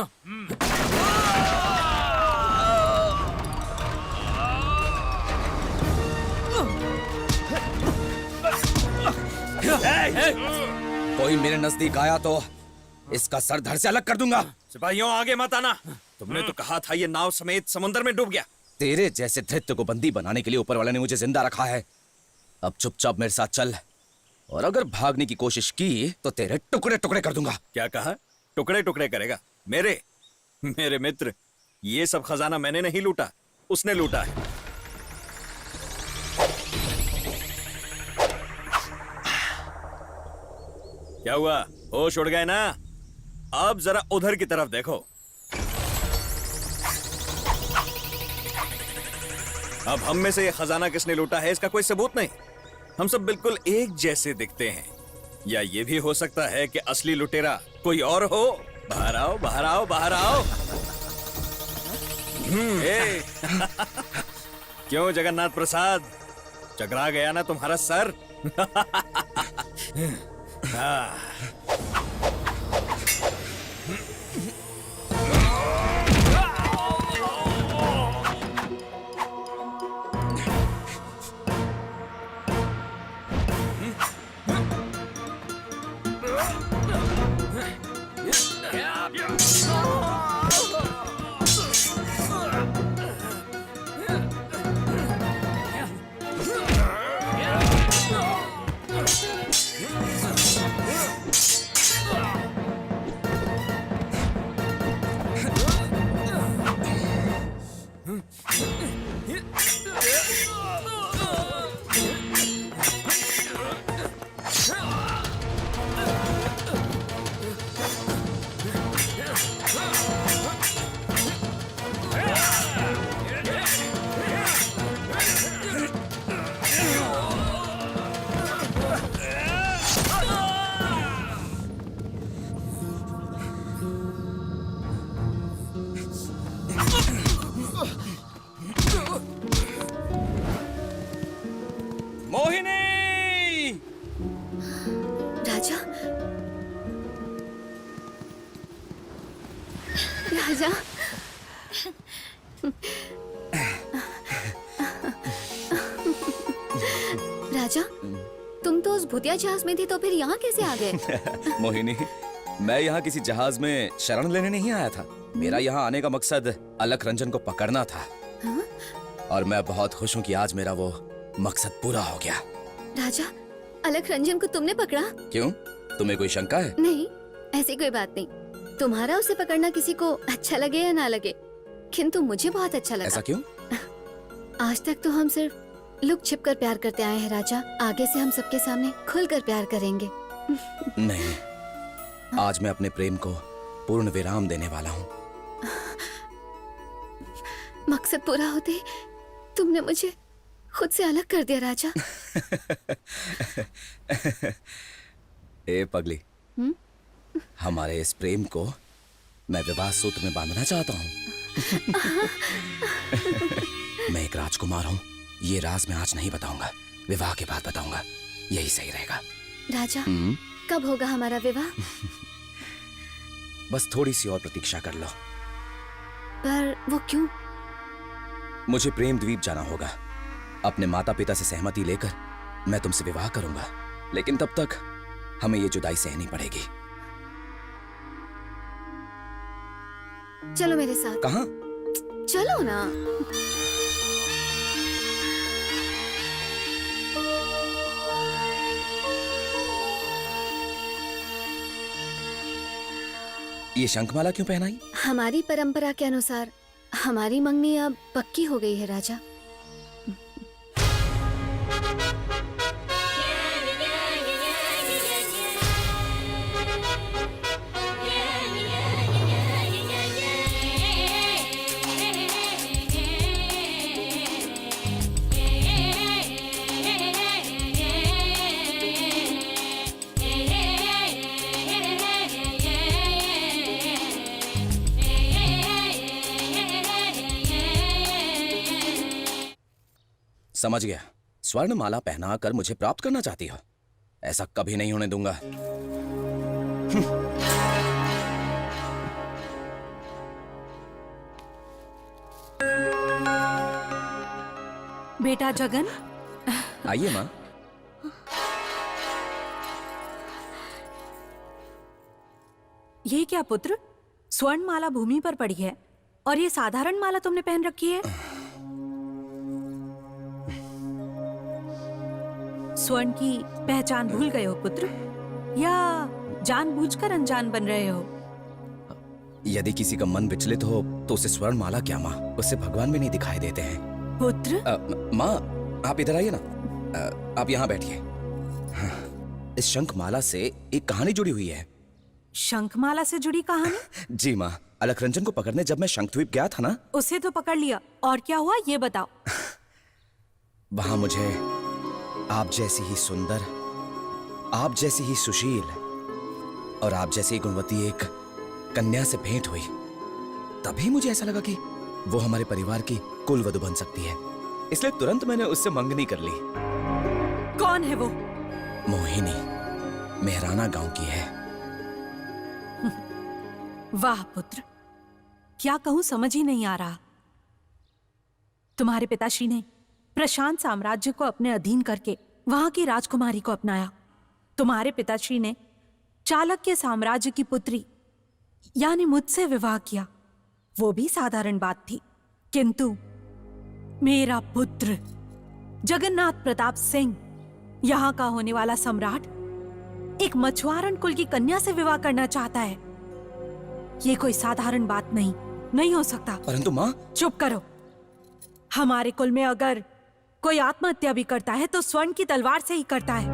कोई मेरे नजदीक आया तो इसका सर धड़ से अलग कर दूंगा। सिपाहियों, आगे मत आना। तुमने तो कहा था ये नाव समेत समुद्र में डूब गया। तेरे जैसे दैत्य को बंदी बनाने के लिए ऊपर वाले ने मुझे जिंदा रखा है। अब चुपचाप मेरे साथ चल, और अगर भागने की कोशिश की तो तेरे टुकड़े टुकड़े कर दूंगा। क्या कहा? टुकड़े टुकड़े करेगा? मेरे मित्र, ये सब खजाना मैंने नहीं लूटा, उसने लूटा है। क्या हुआ? होश उड़ गए ना? अब जरा उधर की तरफ देखो। अब हम में से ये खजाना किसने लूटा है इसका कोई सबूत नहीं। हम सब बिल्कुल एक जैसे दिखते हैं। या ये भी हो सकता है कि असली लुटेरा कोई और हो। बाहर आओ, बाहर आओ, बाहर आओ। क्यों जगन्नाथ प्रसाद, चकरा गया ना तुम्हारा सर? राजा। राजा, तुम तो उस भूतिया जहाज में थे, तो फिर यहाँ कैसे आ गए? मोहिनी, मैं यहाँ किसी जहाज में शरण लेने नहीं आया था। मेरा यहाँ आने का मकसद अलख रंजन को पकड़ना था। हाँ? और मैं बहुत खुश हूँ कि आज मेरा वो मकसद पूरा हो गया। राजा, अलख रंजन को तुमने पकड़ा? क्यों, तुम्हें कोई शंका है? नहीं, ऐसी कोई बात नहीं। तुम्हारा उसे पकड़ना किसी को अच्छा लगे या ना लगे, किंतु मुझे बहुत अच्छा लगा। ऐसा क्यों? आज तक तो हम सिर्फ लुक छिप कर प्यार करते आए हैं राजा। आगे से हम सबके सामने खुलकर प्यार करेंगे। नहीं, आज मैं अपने प्रेम को पूर्ण विराम देने वाला हूँ। मकसद पूरा होते तुमने मुझे खुद से अलग कर दिया राजा। ए पगली, हमारे इस प्रेम को मैं विवाह सूत्र में बांधना चाहता हूँ। मैं एक राजकुमार हूँ, ये राज मैं आज नहीं बताऊंगा, विवाह के बाद बताऊंगा, यही सही रहेगा। राजा, कब होगा हमारा विवाह? बस थोड़ी सी और प्रतीक्षा कर लो। पर वो क्यों? मुझे प्रेम द्वीप जाना होगा। अपने माता पिता से सहमति लेकर मैं तुमसे विवाह करूंगा, लेकिन तब तक हमें ये जुदाई सहनी पड़ेगी। चलो मेरे साथ। कहाँ? चलो ना। ये शंखमाला क्यों पहनाई? हमारी परंपरा के अनुसार हमारी मंगनी अब पक्की हो गई है राजा। समझ गया, स्वर्ण माला पहना कर मुझे प्राप्त करना चाहती हो? ऐसा कभी नहीं होने दूंगा। बेटा जगन, आइए माँ। ये क्या पुत्र, स्वर्ण माला भूमि पर पड़ी है और ये साधारण माला तुमने पहन रखी है। स्वर्ण की पहचान भूल गए हो पुत्र, या जानबूझकर अनजान बन रहे हो? यदि किसी का मन विचलित हो तो उसे स्वर्ण माला क्या माँ, उससे भगवान भी नहीं दिखाई देते हैं। पुत्र। माँ, आप इधर आइए ना। आप यहाँ बैठिए। हाँ, इस शंख माला से एक कहानी जुड़ी हुई है। शंखमाला से जुड़ी कहानी? जी माँ, अलख रंजन को पकड़ने जब मैं शंखद्वीप गया था ना, उसे तो पकड़ लिया, और क्या हुआ ये बताओ। वहां मुझे आप जैसी ही सुंदर, आप जैसी ही सुशील और आप जैसी गुणवती एक कन्या से भेंट हुई। तभी मुझे ऐसा लगा कि वो हमारे परिवार की कुलवधू बन सकती है, इसलिए तुरंत मैंने उससे मंगनी कर ली। कौन है वो? मोहिनी, मेहराना गांव की है। वाह पुत्र, क्या कहूं समझ ही नहीं आ रहा। तुम्हारे पिताश्री ने प्रशांत साम्राज्य को अपने अधीन करके वहां की राजकुमारी को अपनाया। तुम्हारे पिताश्री ने चाणक्य साम्राज्य की पुत्री यानी मुझसे विवाह किया। वो भी साधारण बात थी, किंतु मेरा पुत्र जगन्नाथ प्रताप सिंह, यहां का होने वाला सम्राट, एक मछुआरन कुल की कन्या से विवाह करना चाहता है। ये कोई साधारण बात नहीं हो सकता। परंतु माँ। चुप करो। हमारे कुल में अगर कोई आत्महत्या भी करता है तो स्वर्ण की तलवार से ही करता है।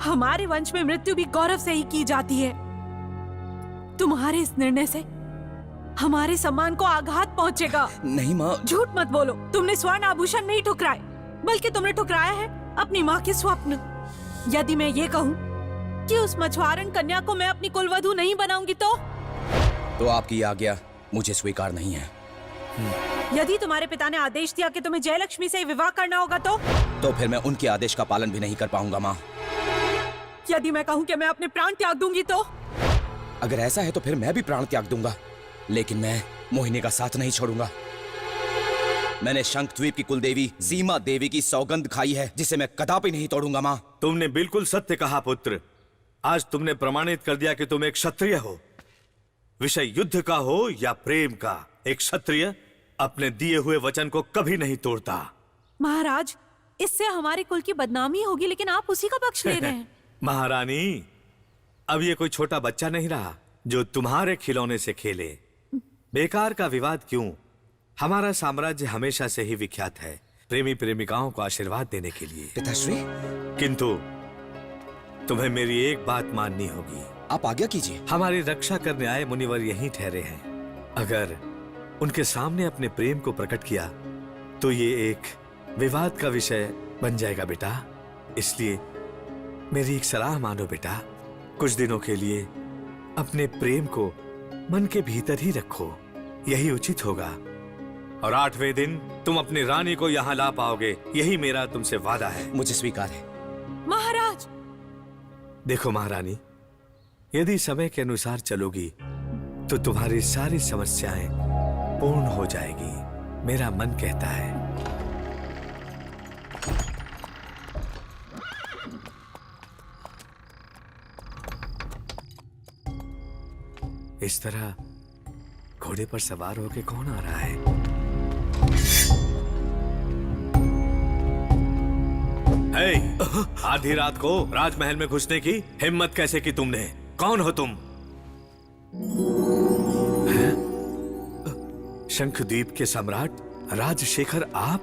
हमारे वंश में मृत्यु भी गौरव से ही की जाती है। तुम्हारे इस निर्णय से हमारे सम्मान को आघात पहुंचेगा। नहीं माँ। झूठ मत बोलो। तुमने स्वर्ण आभूषण नहीं ठुकराए, बल्कि तुमने ठुकराया है अपनी माँ के स्वप्न। यदि मैं ये कहूँ कि उस मछुआरन कन्या को मैं अपनी कुलवधू नहीं बनाऊंगी तो आपकी आज्ञा मुझे स्वीकार नहीं है। यदि तुम्हारे पिता ने आदेश दिया कि तुम्हें जयलक्ष्मी से विवाह करना होगा तो फिर मैं उनके आदेश का पालन भी नहीं कर पाऊंगा माँ। यदि मैं कहूँ कि मैं अपने प्राण त्याग दूंगी अगर ऐसा है तो फिर मैं भी प्राण त्याग दूंगा, लेकिन मैं मोहिनी का साथ नहीं छोड़ूंगा। मैंने शंखद्वीप की कुलदेवी सीमा देवी की सौगंध खाई है, जिसे मैं कदापि नहीं तोड़ूंगा। माँ, तुमने बिल्कुल सत्य कहा पुत्र। आज तुमने प्रमाणित कर दिया कि तुम एक क्षत्रिय हो। विषय युद्ध का हो या प्रेम का, एक क्षत्रिय अपने दिए हुए वचन को कभी नहीं तोड़ता। महाराज, इससे हमारे कुल की बदनामी होगी, लेकिन आप उसी का पक्ष ले रहे हैं। महारानी, अब ये कोई छोटा बच्चा नहीं रहा जो तुम्हारे खिलौने से खेले। बेकार का विवाद क्यों? हमारा साम्राज्य हमेशा से ही विख्यात है प्रेमी प्रेमिकाओं को आशीर्वाद देने के लिए। पिताश्री, किंतु तुम्हें मेरी एक बात माननी होगी। आप आज्ञा कीजिए। हमारी रक्षा करने आए मुनिवर यहीं ठहरे हैं। अगर उनके सामने अपने प्रेम को प्रकट किया तो ये एक विवाद का विषय बन जाएगा बेटा। इसलिए मेरी एक सलाह मानो बेटा, कुछ दिनों के लिए अपने प्रेम को मन के भीतर ही रखो, यही उचित होगा। और 8वें दिन तुम अपनी रानी को यहाँ ला पाओगे, यही मेरा तुमसे वादा है। मुझे स्वीकार है। महाराज, देखो महारानी, यदि समय के अनुसार चलोगी तो तुम्हारी सारी समस्याएं पूर्ण हो जाएगी, मेरा मन कहता है। इस तरह घोड़े पर सवार होके कौन आ रहा है? आधी रात को राजमहल में घुसने की हिम्मत कैसे की तुमने? कौन हो तुम? शंखद्वीप के सम्राट राजशेखर आप?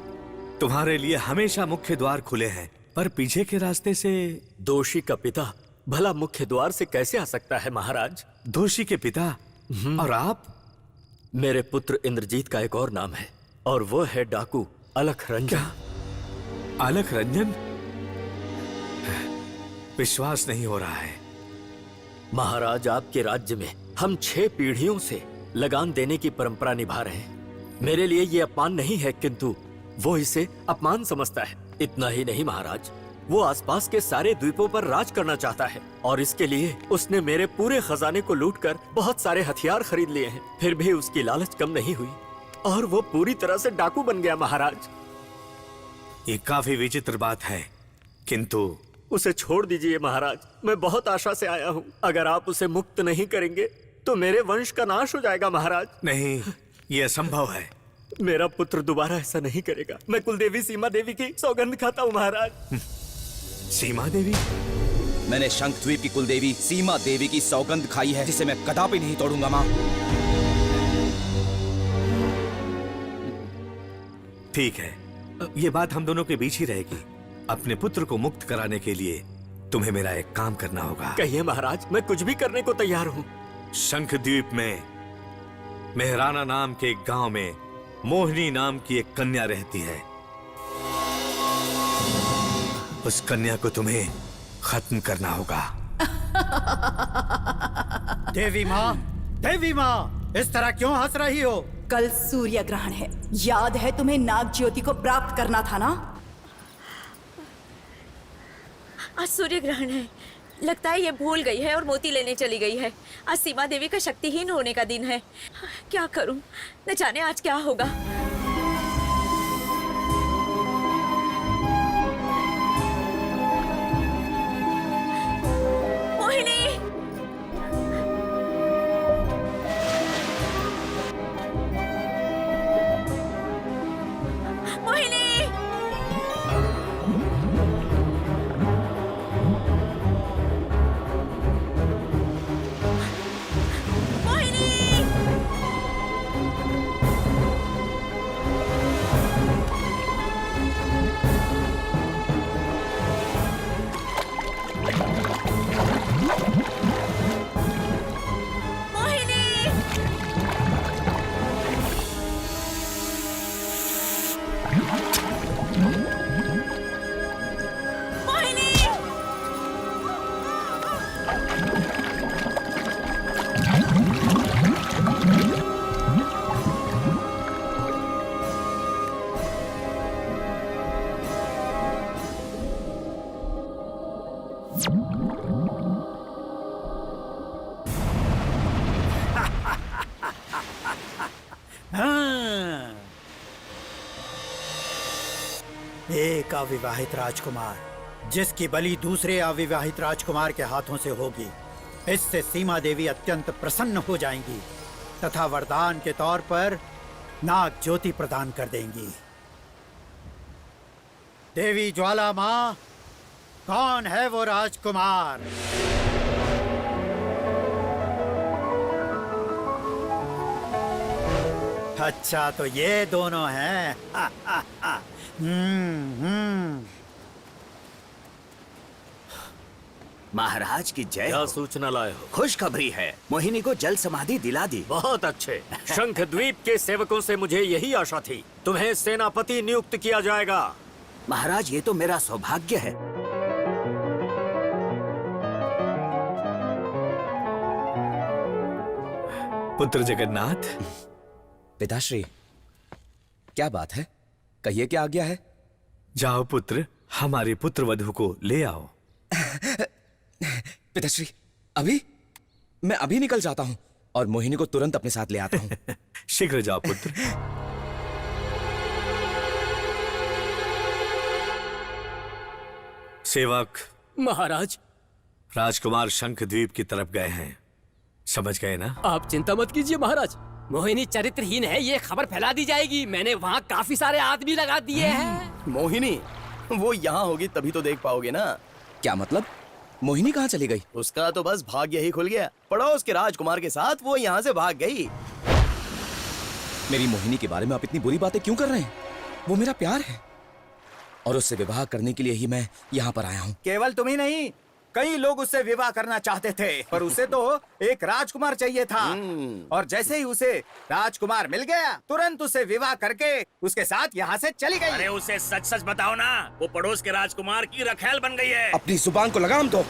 तुम्हारे लिए हमेशा मुख्य द्वार खुले हैं, पर पीछे के रास्ते से। दोषी का पिता भला मुख्य द्वार से कैसे आ सकता है महाराज? दोषी के पिता? और आप? मेरे पुत्र इंद्रजीत का एक और नाम है, और वो है डाकू अलख रंजन। अलख रंजन? विश्वास नहीं हो रहा है। महाराज, आपके राज्य में हम 6 पीढ़ियों से लगान देने की परंपरा निभा रहे हैं। मेरे लिए ये अपमान नहीं है, किंतु वो इसे अपमान समझता है। इतना ही नहीं महाराज, वो आसपास के सारे द्वीपों पर राज करना चाहता है, और इसके लिए उसने मेरे पूरे खजाने को लूटकर बहुत सारे हथियार खरीद लिए हैं। फिर भी उसकी लालच कम नहीं हुई और वो पूरी तरह से डाकू बन गया महाराज। ये काफी विचित्र बात है, किंतु उसे छोड़ दीजिए महाराज। मैं बहुत आशा से आया हूँ। अगर आप उसे मुक्त नहीं करेंगे तो मेरे वंश का नाश हो जाएगा महाराज। नहीं, ये असंभव है। मेरा पुत्र दोबारा ऐसा नहीं करेगा। मैं कुलदेवी सीमा देवी की सौगंध खाता हूँ महाराज। सीमा देवी? मैंने शंखद्वीप की कुलदेवी सीमा देवी की सौगंध खाई है, जिसे मैं कदापि नहीं तोड़ूंगा। माँ, ठीक है, ये बात हम दोनों के बीच ही रहेगी। अपने पुत्र को मुक्त कराने के लिए तुम्हें मेरा एक काम करना होगा। कहिए महाराज, मैं कुछ भी करने को तैयार हूँ। शंखद्वीप में मेहराना नाम के एक गांव में मोहिनी नाम की एक कन्या रहती है। उस कन्या को तुम्हें खत्म करना होगा। देवी माँ, देवी माँ, इस तरह क्यों हंस रही हो? कल सूर्य ग्रहण है, याद है तुम्हें नाग ज्योति को प्राप्त करना था ना? आज सूर्य ग्रहण है। लगता है ये भूल गई है और मोती लेने चली गई है। आज सीमा देवी का शक्तिहीन होने का दिन है। क्या करूं? न जाने आज क्या होगा। मोहिनी! मोहिनी! एक अविवाहित राजकुमार, जिसकी बलि दूसरे अविवाहित राजकुमार के हाथों से होगी। इससे सीमा देवी अत्यंत प्रसन्न हो जाएंगी तथा वरदान के तौर पर नाग ज्योति प्रदान कर देंगी। देवी ज्वाला माँ, कौन है वो राजकुमार? अच्छा, तो ये दोनों हैं। महाराज की जय। क्या सूचना लाए हो? खुशखबरी है, मोहिनी को जल समाधि दिला दी। बहुत अच्छे। शंख द्वीप के सेवकों से मुझे यही आशा थी। तुम्हें सेनापति नियुक्त किया जाएगा। महाराज, ये तो मेरा सौभाग्य है। पुत्र जगन्नाथ। पिताश्री, क्या बात है? कहिए, क्या आज्ञा है? जाओ पुत्र, हमारे पुत्र वधू को ले आओ। पिताश्री, अभी? मैं अभी निकल जाता हूँ और मोहिनी को तुरंत अपने साथ ले आता हूँ। शीघ्र जाओ पुत्र। सेवक। महाराज। राजकुमार शंख द्वीप की तरफ गए हैं, समझ गए ना? आप चिंता मत कीजिए महाराज, मोहिनी चरित्रहीन है, ये खबर फैला दी जाएगी। मैंने वहाँ काफी सारे आदमी लगा दिए हैं। मोहिनी, वो यहाँ होगी तभी तो देख पाओगे ना। क्या मतलब? मोहिनी कहाँ चली गई? उसका तो बस भाग्य ही खुल गया। पड़ोस के राजकुमार के साथ वो यहाँ से भाग गई। मेरी मोहिनी के बारे में आप इतनी बुरी बातें क्यों कर रहे हैं? वो मेरा प्यार है और उससे विवाह करने के लिए ही मैं यहाँ पर आया हूँ। केवल तुम ही नहीं, कई लोग उससे विवाह करना चाहते थे, पर उसे तो एक राजकुमार चाहिए था। और जैसे ही उसे राजकुमार मिल गया, तुरंत उसे विवाह करके उसके साथ यहाँ से चली गई। अरे उसे सच सच बताओ ना, वो पड़ोस के राजकुमार की रखैल बन गई है। अपनी जुबान को लगाम दो।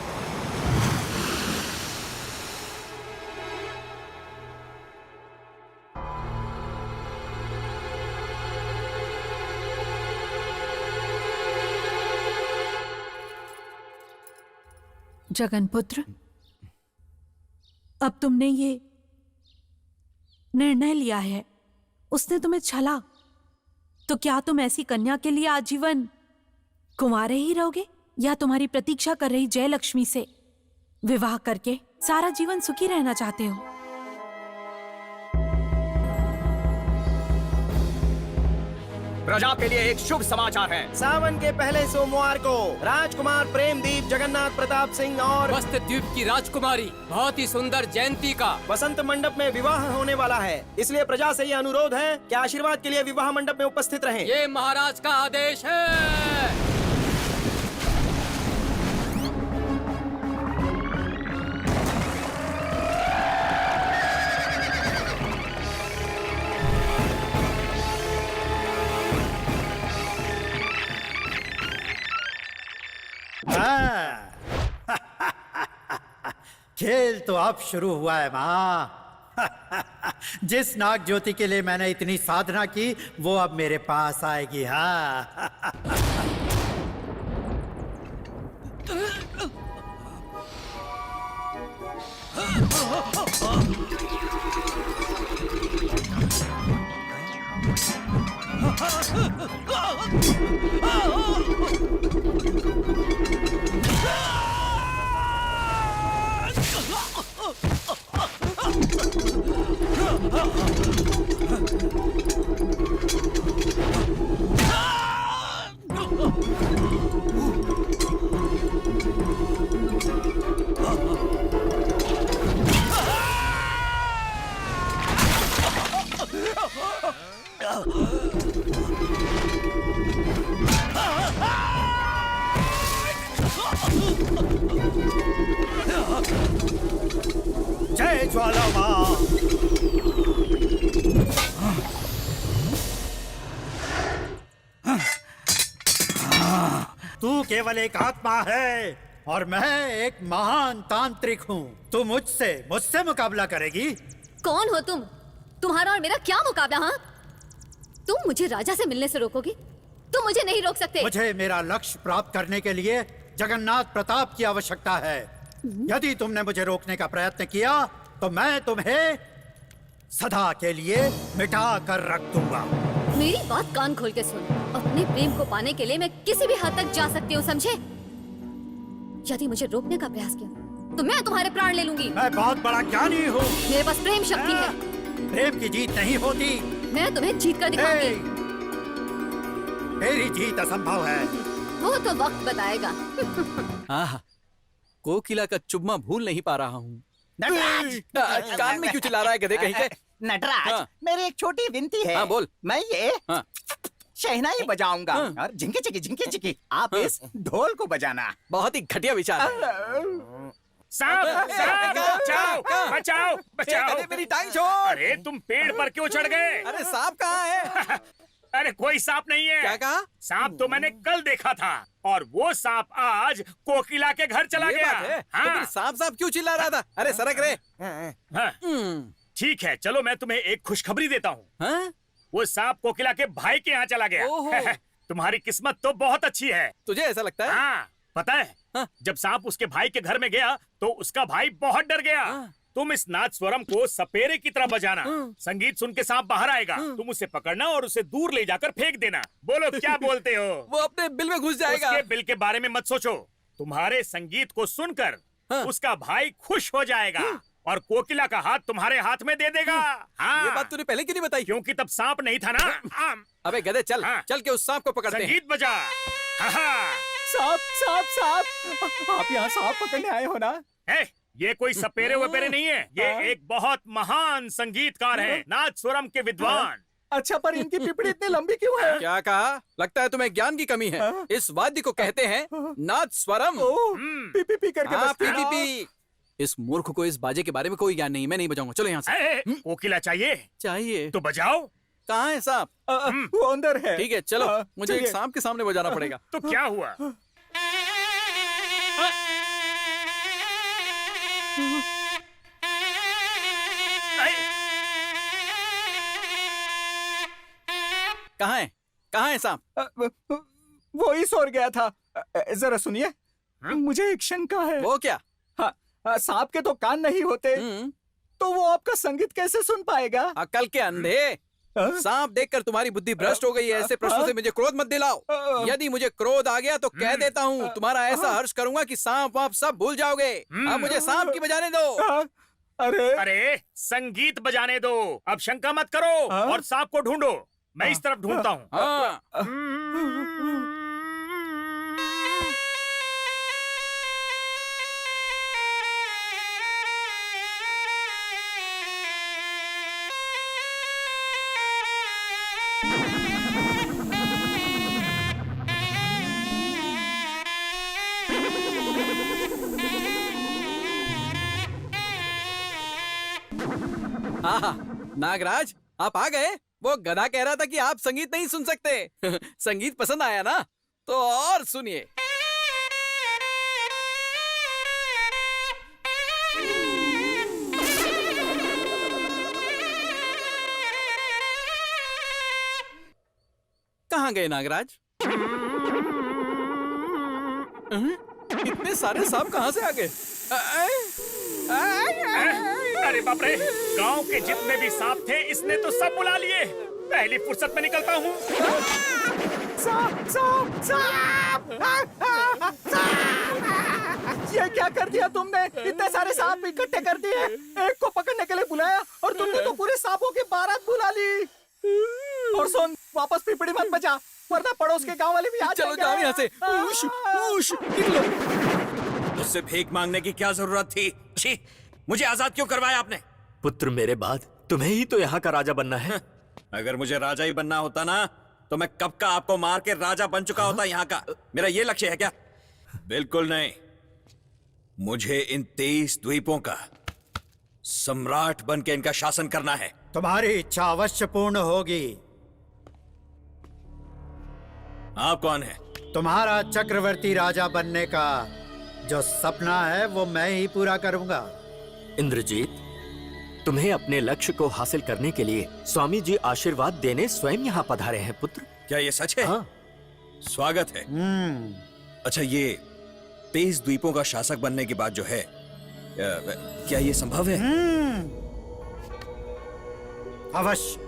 जगनपुत्र, अब तुमने ये निर्णय लिया है, उसने तुम्हें छला, तो क्या तुम ऐसी कन्या के लिए आजीवन कुंवारे ही रहोगे, या तुम्हारी प्रतीक्षा कर रही जयलक्ष्मी से विवाह करके सारा जीवन सुखी रहना चाहते हो? प्रजा के लिए एक शुभ समाचार है। सावन के पहले सोमवार को राजकुमार प्रेमदीप जगन्नाथ प्रताप सिंह और वस्त द्वीप की राजकुमारी बहुत ही सुंदर जयंती का वसंत मंडप में विवाह होने वाला है। इसलिए प्रजा से यह अनुरोध है कि आशीर्वाद के लिए विवाह मंडप में उपस्थित रहें। ये महाराज का आदेश है। खेल तो अब शुरू हुआ है माँ। जिस नाग ज्योति के लिए मैंने इतनी साधना की, वो अब मेरे पास आएगी। हाँ। जय ज्वाला माँ। तू केवल एक आत्मा है और मैं एक महान तांत्रिक हूँ। तू मुझसे मुकाबला करेगी? कौन हो तुम? तुम्हारा और मेरा क्या मुकाबला? हाँ, तुम मुझे राजा से मिलने से रोकोगे? तुम मुझे नहीं रोक सकते। मुझे मेरा लक्ष्य प्राप्त करने के लिए जगन्नाथ प्रताप की आवश्यकता है। यदि तुमने मुझे रोकने का प्रयत्न किया तो मैं तुम्हें सदा के लिए मिटा कर रख दूंगा। मेरी बात कान खोल के सुन। अपने प्रेम को पाने के लिए मैं किसी भी हद तक जा सकती हूँ, समझे? यदि मुझे रोकने का प्रयास किया तो मैं तुम्हारे प्राण ले लूंगी। मैं बहुत बड़ा ज्ञानी हूँ। मेरे पास प्रेम शक्ति है। प्रेम की जीत नहीं होती। मैं तुम्हें जीत कर दिखाऊंगी। तेरी जीत असंभव है। वो तो वक्त बताएगा। आहा, कोकिला का चुम्मा भूल नहीं पा रहा हूँ। नटराज! कान में क्यों चिल्ला रहा है गधे कहीं के? नटराज, हाँ। मेरी एक छोटी विनती है। हाँ, बोल। मैं ये हाँ। शहनाई बजाऊंगा हाँ। और झिंकी चिकी झिंकी आप हाँ। इस ढोल को बजाना। बहुत ही घटिया विचार है। सांप सांप बचाओ बचाओ बचाओ। अरे मेरी टांग छोड़। अरे तुम पेड़ पर क्यों चढ़ गए? अरे सांप कहाँ है? अरे कोई सांप नहीं है। क्या कहा? सांप तो मैंने कल देखा था और वो सांप आज कोकिला के घर चला ये गया। बात है? तो हाँ। फिर सांप सांप क्यों चिल्ला रहा था? अरे सरक रे। हाँ। ठीक है, चलो मैं तुम्हें एक खुशखबरी देता हूँ। हाँ? वो सांप कोकिला के भाई के यहाँ चला गया। तुम्हारी किस्मत तो बहुत अच्छी है। तुझे ऐसा लगता है? हाँ, पता है हाँ? जब सांप उसके भाई के घर में गया तो उसका भाई बहुत डर गया। तुम इस नाद स्वरम को सपेरे की तरह बजाना। संगीत सुन के सांप बाहर आएगा, तुम उसे पकड़ना और उसे दूर ले जाकर फेंक देना। बोलो क्या बोलते हो? वो अपने बिल में घुस जाएगा। उसके बिल के बारे में मत सोचो। तुम्हारे संगीत को सुनकर उसका भाई खुश हो जाएगा और कोकिला का हाथ तुम्हारे हाथ में दे देगा। हाँ। ये बात तूने पहले क्यों नहीं बताई? क्योंकि तब सांप नहीं था ना। अबे गधे चल, चल के उस सांप को पकड़ते हैं। संगीत बजा। सांप सांप सांप, आप यहाँ सांप पकड़ने आए हो ना? ये कोई सपेरे वपेरे नहीं है। ये एक बहुत महान संगीतकार है, नाद स्वरम के विद्वान। अच्छा, पर इनकी पिपड़ी इतनी लंबी क्यों है? क्या कहा? लगता है तुम्हें ज्ञान की कमी है। इस वाद्य को कहते हैं नाद स्वरम। पी पी पी करके हाँ, बजता पी है। P P. इस मूर्ख को इस बाजे के बारे में कोई ज्ञान नहीं। मैं नहीं बजाऊंगा, चलो यहाँ से। कोकिला चाहिए? चाहिए तो बजाओ। कहाँ है सांप? वो अंदर है। ठीक है, चलो मुझे एक चलिए। सांप के सामने बजाना पड़ेगा। तो क्या हुआ? कहाँ है? कहाँ है सांप? वो ही सो गया था। जरा सुनिए, मुझे एक शंका है। वो क्या? हाँ, सांप के तो कान नहीं होते, तो वो आपका संगीत कैसे सुन पाएगा? अकल के अंधे। सांप देखकर तुम्हारी बुद्धि भ्रष्ट हो गई है। ऐसे प्रश्नों से मुझे क्रोध मत दिलाओ। यदि मुझे क्रोध आ गया तो कह देता हूँ, तुम्हारा ऐसा हर्ष करूंगा कि सांप वाप सब भूल जाओगे। अब मुझे सांप की बजाने दो। अरे संगीत बजाने दो, अब शंका मत करो और सांप को ढूंढो। मैं इस तरफ ढूंढता हूँ। आहा, नागराज आप आ गए। वो गधा कह रहा था कि आप संगीत नहीं सुन सकते। संगीत पसंद आया ना? तो और सुनिए। कहाँ गए नागराज? इतने सारे सांप कहाँ से आ गए? अरे बाप रे, गांव के जितने भी सांप थे इसने तो सब बुला लिए। पहली फुर्सत में निकलता हूँ। सांप सांप सांप! ये क्या कर दिया तुमने? इतने सारे सांप इकट्ठे कर दिए। एक को पकड़ने के लिए बुलाया और तुमने तो पूरे सांपों की बारात बुला ली। और सुन, वापस पिपड़ी मत बजा, वरना पड़ोस के गांव वाले भी आ चलो जाओ यहाँ से। उश, उश, निकलो। मुझसे भीख मांगने की क्या जरूरत थी? छी, मुझे आजाद क्यों करवाया आपने? पुत्र मेरे बाद तुम्हें ही तो यहाँ का राजा बनना है। अगर मुझे राजा ही बनना होता ना तो मैं कब का आपको मार के राजा बन चुका होता यहाँ का। मेरा ये लक्ष्य है क्या? बिल्कुल नहीं। मुझे इन 23 द्वीपों का सम्राट बन के इनका शासन करना है। तुम्हारी इच्छा अवश्य पूर्ण होगी। आप कौन है? तुम्हारा चक्रवर्ती राजा बनने का जो सपना है वो मैं ही पूरा करूंगा। इंद्रजीत, तुम्हें अपने लक्ष्य को हासिल करने के लिए स्वामी जी आशीर्वाद देने स्वयं यहाँ पधारे हैं पुत्र। क्या ये सच है? हाँ। स्वागत है। अच्छा, ये 23 द्वीपों का शासक बनने के बाद जो है, क्या ये संभव है? अवश्य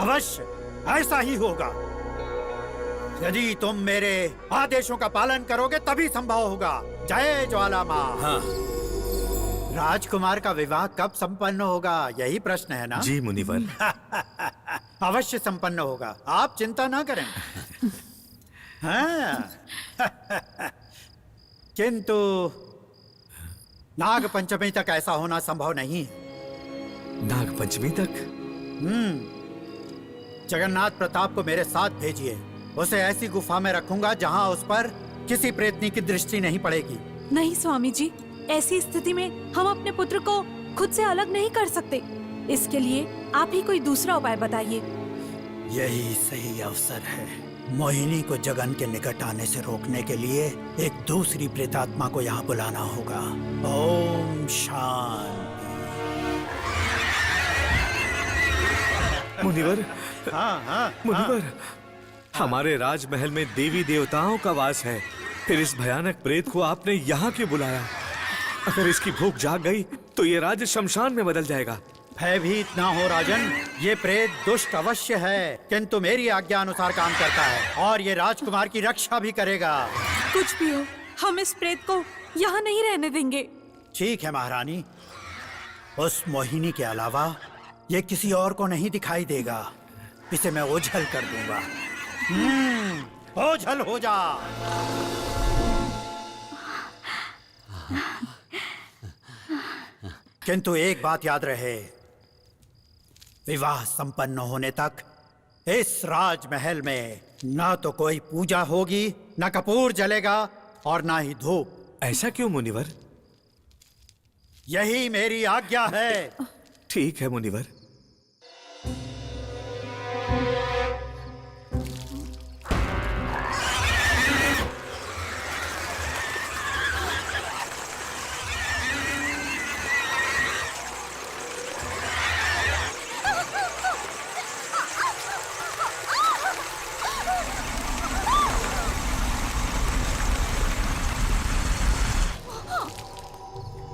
अवश्य ऐसा ही होगा। यदि तुम मेरे आदेशों का पालन करोगे तभी संभव होगा। जय ज्वाला माँ। हाँ। राजकुमार का विवाह कब संपन्न होगा, यही प्रश्न है ना? जी मुनिवर। अवश्य संपन्न होगा, आप चिंता ना करें। हाँ। किंतु नाग पंचमी तक ऐसा होना संभव नहीं है। नाग पंचमी तक? जगन्नाथ प्रताप को मेरे साथ भेजिए। उसे ऐसी गुफा में रखूंगा जहां उस पर किसी प्रेतनी की दृष्टि नहीं पड़ेगी। नहीं स्वामी जी, ऐसी स्थिति में हम अपने पुत्र को खुद से अलग नहीं कर सकते। इसके लिए आप ही कोई दूसरा उपाय बताइए। यही सही अवसर है। मोहिनी को जगन के निकट आने से रोकने के लिए एक दूसरी प्रेतात्मा को यहाँ बुलाना होगा। ओम शांति। मुनिवर। हाँ। मुनिवर, हमारे राजमहल में देवी देवताओं का वास है, फिर इस भयानक प्रेत को आपने यहाँ क्यों बुलाया? अगर इसकी भूख जाग गई तो ये राज्य शमशान में बदल जाएगा। भयभीत ना हो राजन, ये प्रेत दुष्ट अवश्य है, किंतु मेरी आज्ञा अनुसार काम करता है और ये राजकुमार की रक्षा भी करेगा। कुछ भी हो, हम इस प्रेत को यहाँ नहीं रहने देंगे। ठीक है महारानी, उस मोहिनी के अलावा ये किसी और को नहीं दिखाई देगा। इसे मैं ओझल कर दूंगा। ओझल हो जा। किंतु एक बात याद रहे, विवाह संपन्न होने तक इस राजमहल में ना तो कोई पूजा होगी, ना कपूर जलेगा और ना ही धूप। ऐसा क्यों मुनिवर? यही मेरी आज्ञा है। ठीक है मुनिवर।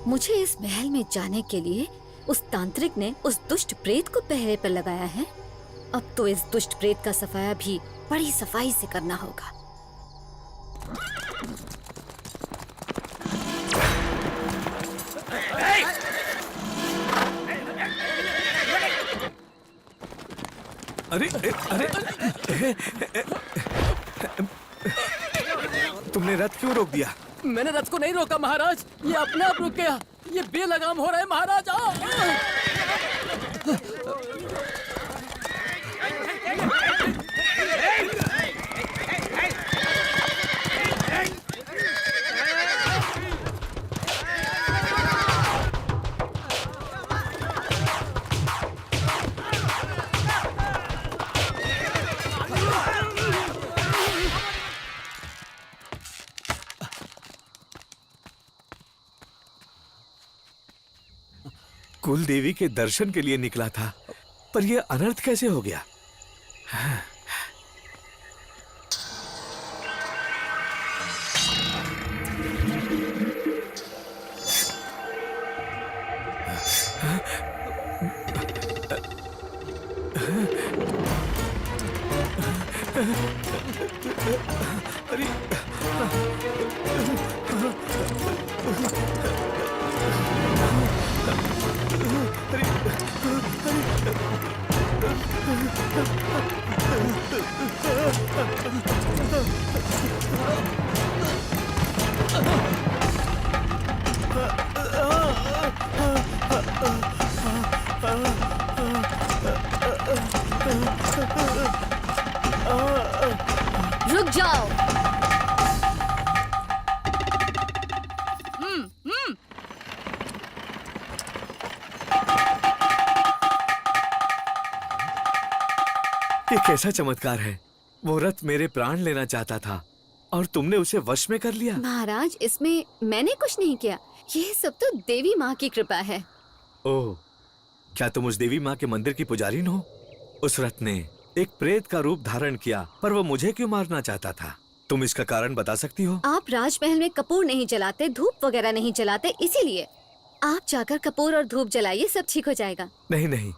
मुझे इस महल में जाने के लिए उस तांत्रिक ने उस दुष्ट प्रेत को पहरे पर लगाया है। अब तो इस दुष्ट प्रेत का सफाया भी बड़ी सफाई से करना होगा। अरे तुमने रथ क्यों रोक दिया? मैंने रथ को नहीं रोका महाराज, ये अपने आप रुक गया। ये बेलगाम हो रहा है महाराज। कुल देवी के दर्शन के लिए निकला था, पर यह अनर्थ कैसे हो गया? रुक जाओ। ये कैसा चमत्कार है? वो रथ मेरे प्राण लेना चाहता था और तुमने उसे वश में कर लिया। महाराज, इसमें मैंने कुछ नहीं किया, ये सब तो देवी माँ की कृपा है। ओह, क्या तुम उस देवी माँ के मंदिर की पुजारिन हो? उस रथ ने एक प्रेत का रूप धारण किया, पर वो मुझे क्यों मारना चाहता था? तुम इसका कारण बता सकती हो? आप राजमहल में कपूर नहीं जलाते, धूप वगैरह नहीं जलाते, इसीलिए आप जाकर कपूर और धूप जलाइए, सब ठीक हो जाएगा। नहीं नहीं,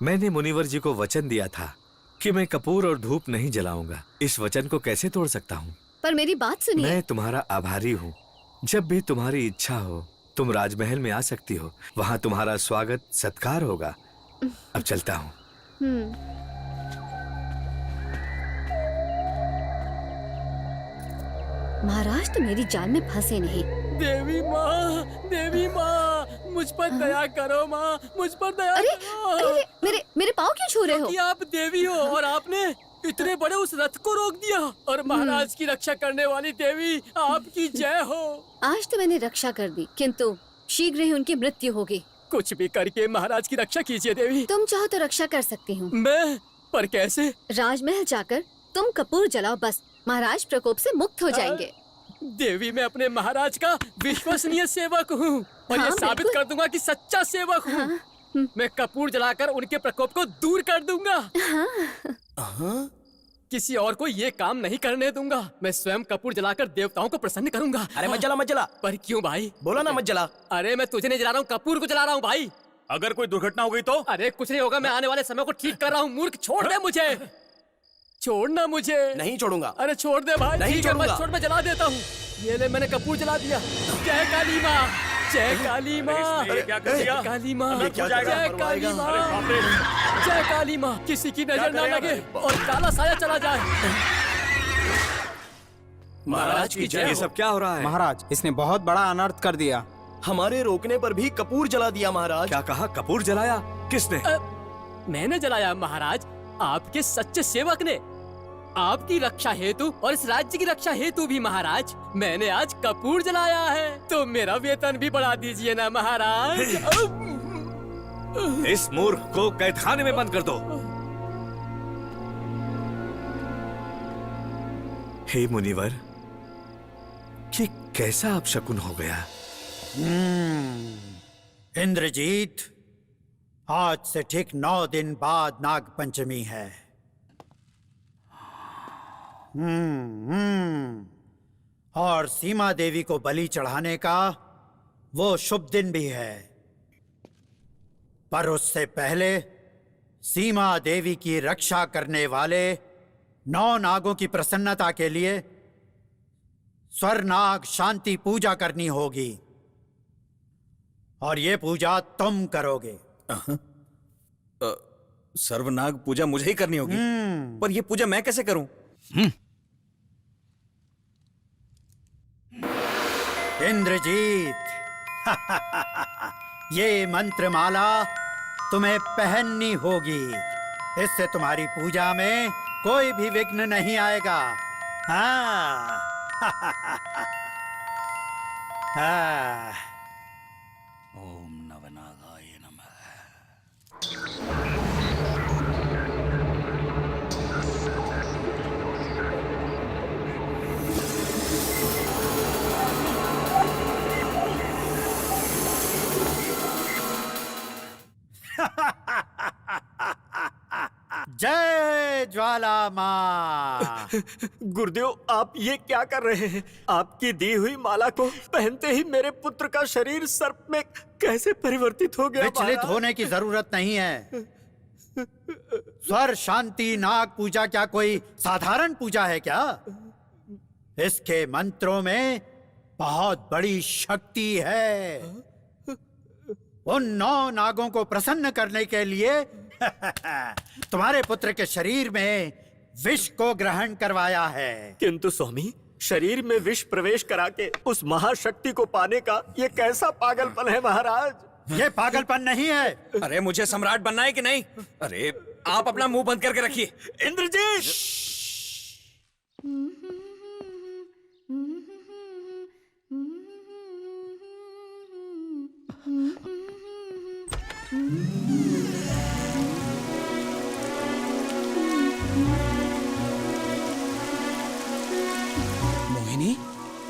मैंने मुनिवर जी को वचन दिया था कि मैं कपूर और धूप नहीं जलाऊंगा। इस वचन को कैसे तोड़ सकता हूँ? पर मेरी बात सुनिए। मैं तुम्हारा आभारी हूँ। जब भी तुम्हारी इच्छा हो तुम राजमहल में आ सकती हो। वहाँ तुम्हारा स्वागत सत्कार होगा। अब चलता हूँ। महाराज तो मेरी जान में फंसे नहीं। देवी माँ, मुझ पर दया करो माँ, मुझ पर दया करो। अरे मेरे पाँव क्यों छू रहे हो? कि आप देवी हो और आपने इतने बड़े उस रथ को रोक दिया। और महाराज की रक्षा करने वाली देवी आपकी जय हो। आज तो मैंने रक्षा कर दी, किंतु शीघ्र ही उनकी मृत्यु होगी। कुछ भी करके महाराज की रक्षा कीजिए देवी। तुम चाहो तो रक्षा कर सकती हूँ। मैं? पर कैसे? राजमहल जाकर तुम कपूर जलाओ, बस महाराज प्रकोप से मुक्त हो जाएंगे। देवी, मैं अपने महाराज का विश्वसनीय सेवक हूँ और ये साबित कर दूंगा कि सच्चा सेवक हूँ। मैं कपूर जलाकर उनके प्रकोप को दूर कर दूंगा। किसी और को ये काम नहीं करने दूंगा। मैं स्वयं कपूर जलाकर देवताओं को प्रसन्न करूंगा। अरे मत जला। पर क्यों भाई? बोला ना मत जला। अरे मैं तुझे नहीं जला रहा हूँ, कपूर को जला रहा हूँ भाई। अगर कोई दुर्घटना हो गई तो? अरे कुछ नहीं होगा, मैं आने वाले समय को ठीक कर रहा हूँ। मूर्ख, छोड़ दे मुझे। छोड़ना मुझे। नहीं छोड़ूंगा। अरे छोड़ दे भाई। नहीं छोड़ूंगा। छोड़, मैं जला देता हूँ। ये ले, मैंने कपूर जला दिया। जय काली माँ, जय काली माँ, क्या कर दिया? काली माँ, जय काली माँ, जय काली माँ। किसी की नजर ना लगे और काला साया चला जाए। महाराज की जय। ये सब क्या हो रहा है? महाराज, इसने बहुत बड़ा अनर्थ कर दिया। हमारे रोकने पर भी कपूर जला दिया महाराज। क्या कहा? कपूर जलाया? किसने? मैंने जलाया महाराज, आपके सच्चे सेवक ने। आपकी रक्षा हेतु और इस राज्य की रक्षा हेतु भी महाराज मैंने आज कपूर जलाया है। तो मेरा वेतन भी बढ़ा दीजिए ना महाराज। इस मूर्ख को कैदखाने में बंद कर दो। हे मुनिवर, ये कैसा अपशकुन हो गया? इंद्रजीत, आज से ठीक 9 दिन बाद नाग पंचमी है। और सीमा देवी को बलि चढ़ाने का वो शुभ दिन भी है। पर उससे पहले सीमा देवी की रक्षा करने वाले 9 नागों की प्रसन्नता के लिए स्वरनाग शांति पूजा करनी होगी। और ये पूजा तुम करोगे। सर्वनाग पूजा मुझे ही करनी होगी। पर ये पूजा मैं कैसे करूं? इंद्रजीत, ये मंत्रमाला तुम्हें पहननी होगी। इससे तुम्हारी पूजा में कोई भी विघ्न नहीं आएगा। हाँ। हाँ। ओम नवनागाय नमः। जय ज्वाला माँ। गुरुदेव, आप ये क्या कर रहे हैं? आपकी दी हुई माला को पहनते ही मेरे पुत्र का शरीर सर्प में कैसे परिवर्तित हो गया? विचलित होने की जरूरत नहीं है। स्वर शांति नाग पूजा क्या कोई साधारण पूजा है क्या? इसके मंत्रों में बहुत बड़ी शक्ति है। उन 9 नागों को प्रसन्न करने के लिए तुम्हारे पुत्र के शरीर में विष को ग्रहण करवाया है। किंतु स्वामी, शरीर में विष प्रवेश करा के उस महाशक्ति को पाने का ये कैसा पागलपन है महाराज? ये पागलपन नहीं है। अरे मुझे सम्राट बनना है कि नहीं? अरे आप अपना मुंह बंद करके रखिए। इंद्रजीत! मोहिनी,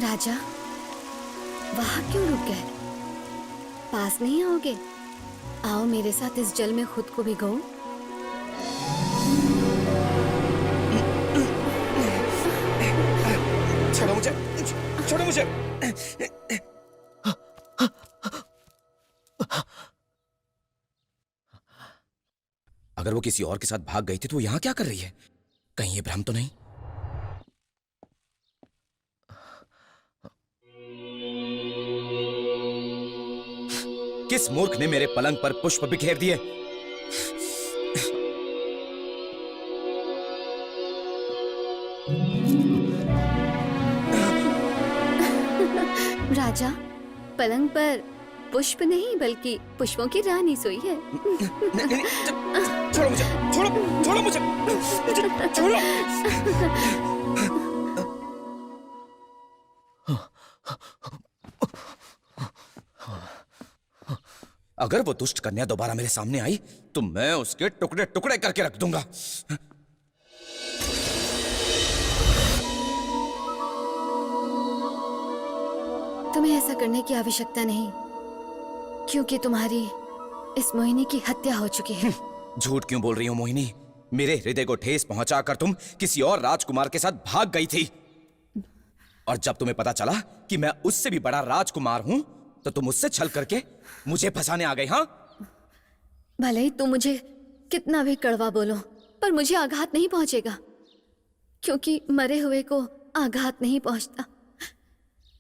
राजा, वहां क्यों रुक गए? पास नहीं आओगे? आओ मेरे साथ इस जल में खुद को भिगो। छोड़ो मुझे, छोड़ो मुझे। अगर वो किसी और के साथ भाग गई थी तो वो यहाँ क्या कर रही है? कहीं ये भ्रम तो नहीं? किस मूर्ख ने मेरे पलंग पर पुष्प बिखेर दिए? राजा, पलंग पर पुष्प नहीं बल्कि पुष्पों की रानी सोई है। छोड़ो मुझे, छोड़ो मुझे, छोड़ो। अगर वो दुष्ट कन्या दोबारा मेरे सामने आई तो मैं उसके टुकड़े टुकड़े करके रख दूंगा। तुम्हें ऐसा करने की आवश्यकता नहीं, क्योंकि तुम्हारी इस मोहिनी की हत्या हो चुकी है। झूठ क्यों बोल रही हो मोहिनी? मेरे हृदय को ठेस पहुंचाकर तुम किसी और राजकुमार के साथ भाग गई थी, और जब तुम्हें पता चला कि मैं उससे भी बड़ा राजकुमार हूं तो तुम उससे छल करके मुझे फंसाने आ गई। हाँ, भले ही तुम मुझे कितना भी कड़वा बोलो, पर मुझे आघात नहीं पहुंचेगा, क्योंकि मरे हुए को आघात नहीं पहुंचता।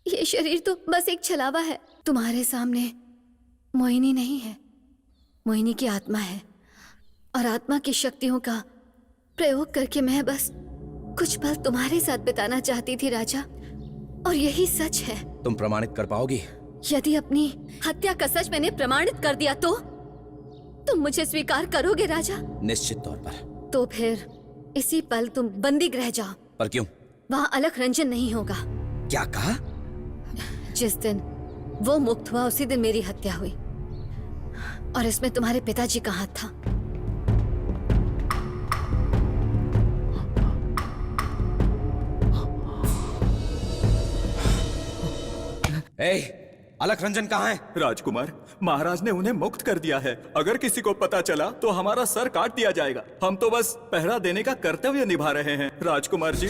ये शरीर तो बस एक छलावा है। तुम्हारे सामने मोहिनी नहीं है, मोहिनी की आत्मा है, और आत्मा की शक्तियों का प्रयोग करके मैं बस कुछ पल तुम्हारे साथ बिताना चाहती थी राजा, और यही सच है। तुम प्रमाणित कर पाओगी? यदि अपनी हत्या का सच मैंने प्रमाणित कर दिया तो तुम मुझे स्वीकार करोगे राजा? निश्चित तौर पर। तो फिर इसी पल तुम बंदी गृह जाओ। पर क्यों? वहाँ अलख रंजन नहीं होगा। क्या कहा? जिस दिन वो मुक्त हुआ उसी दिन मेरी हत्या हुई, और इसमें तुम्हारे पिताजी का हाथ था। अलख रंजन कहाँ है? राजकुमार, महाराज ने उन्हें मुक्त कर दिया है। अगर किसी को पता चला तो हमारा सर काट दिया जाएगा। हम तो बस पहरा देने का कर्तव्य निभा रहे हैं राजकुमार जी।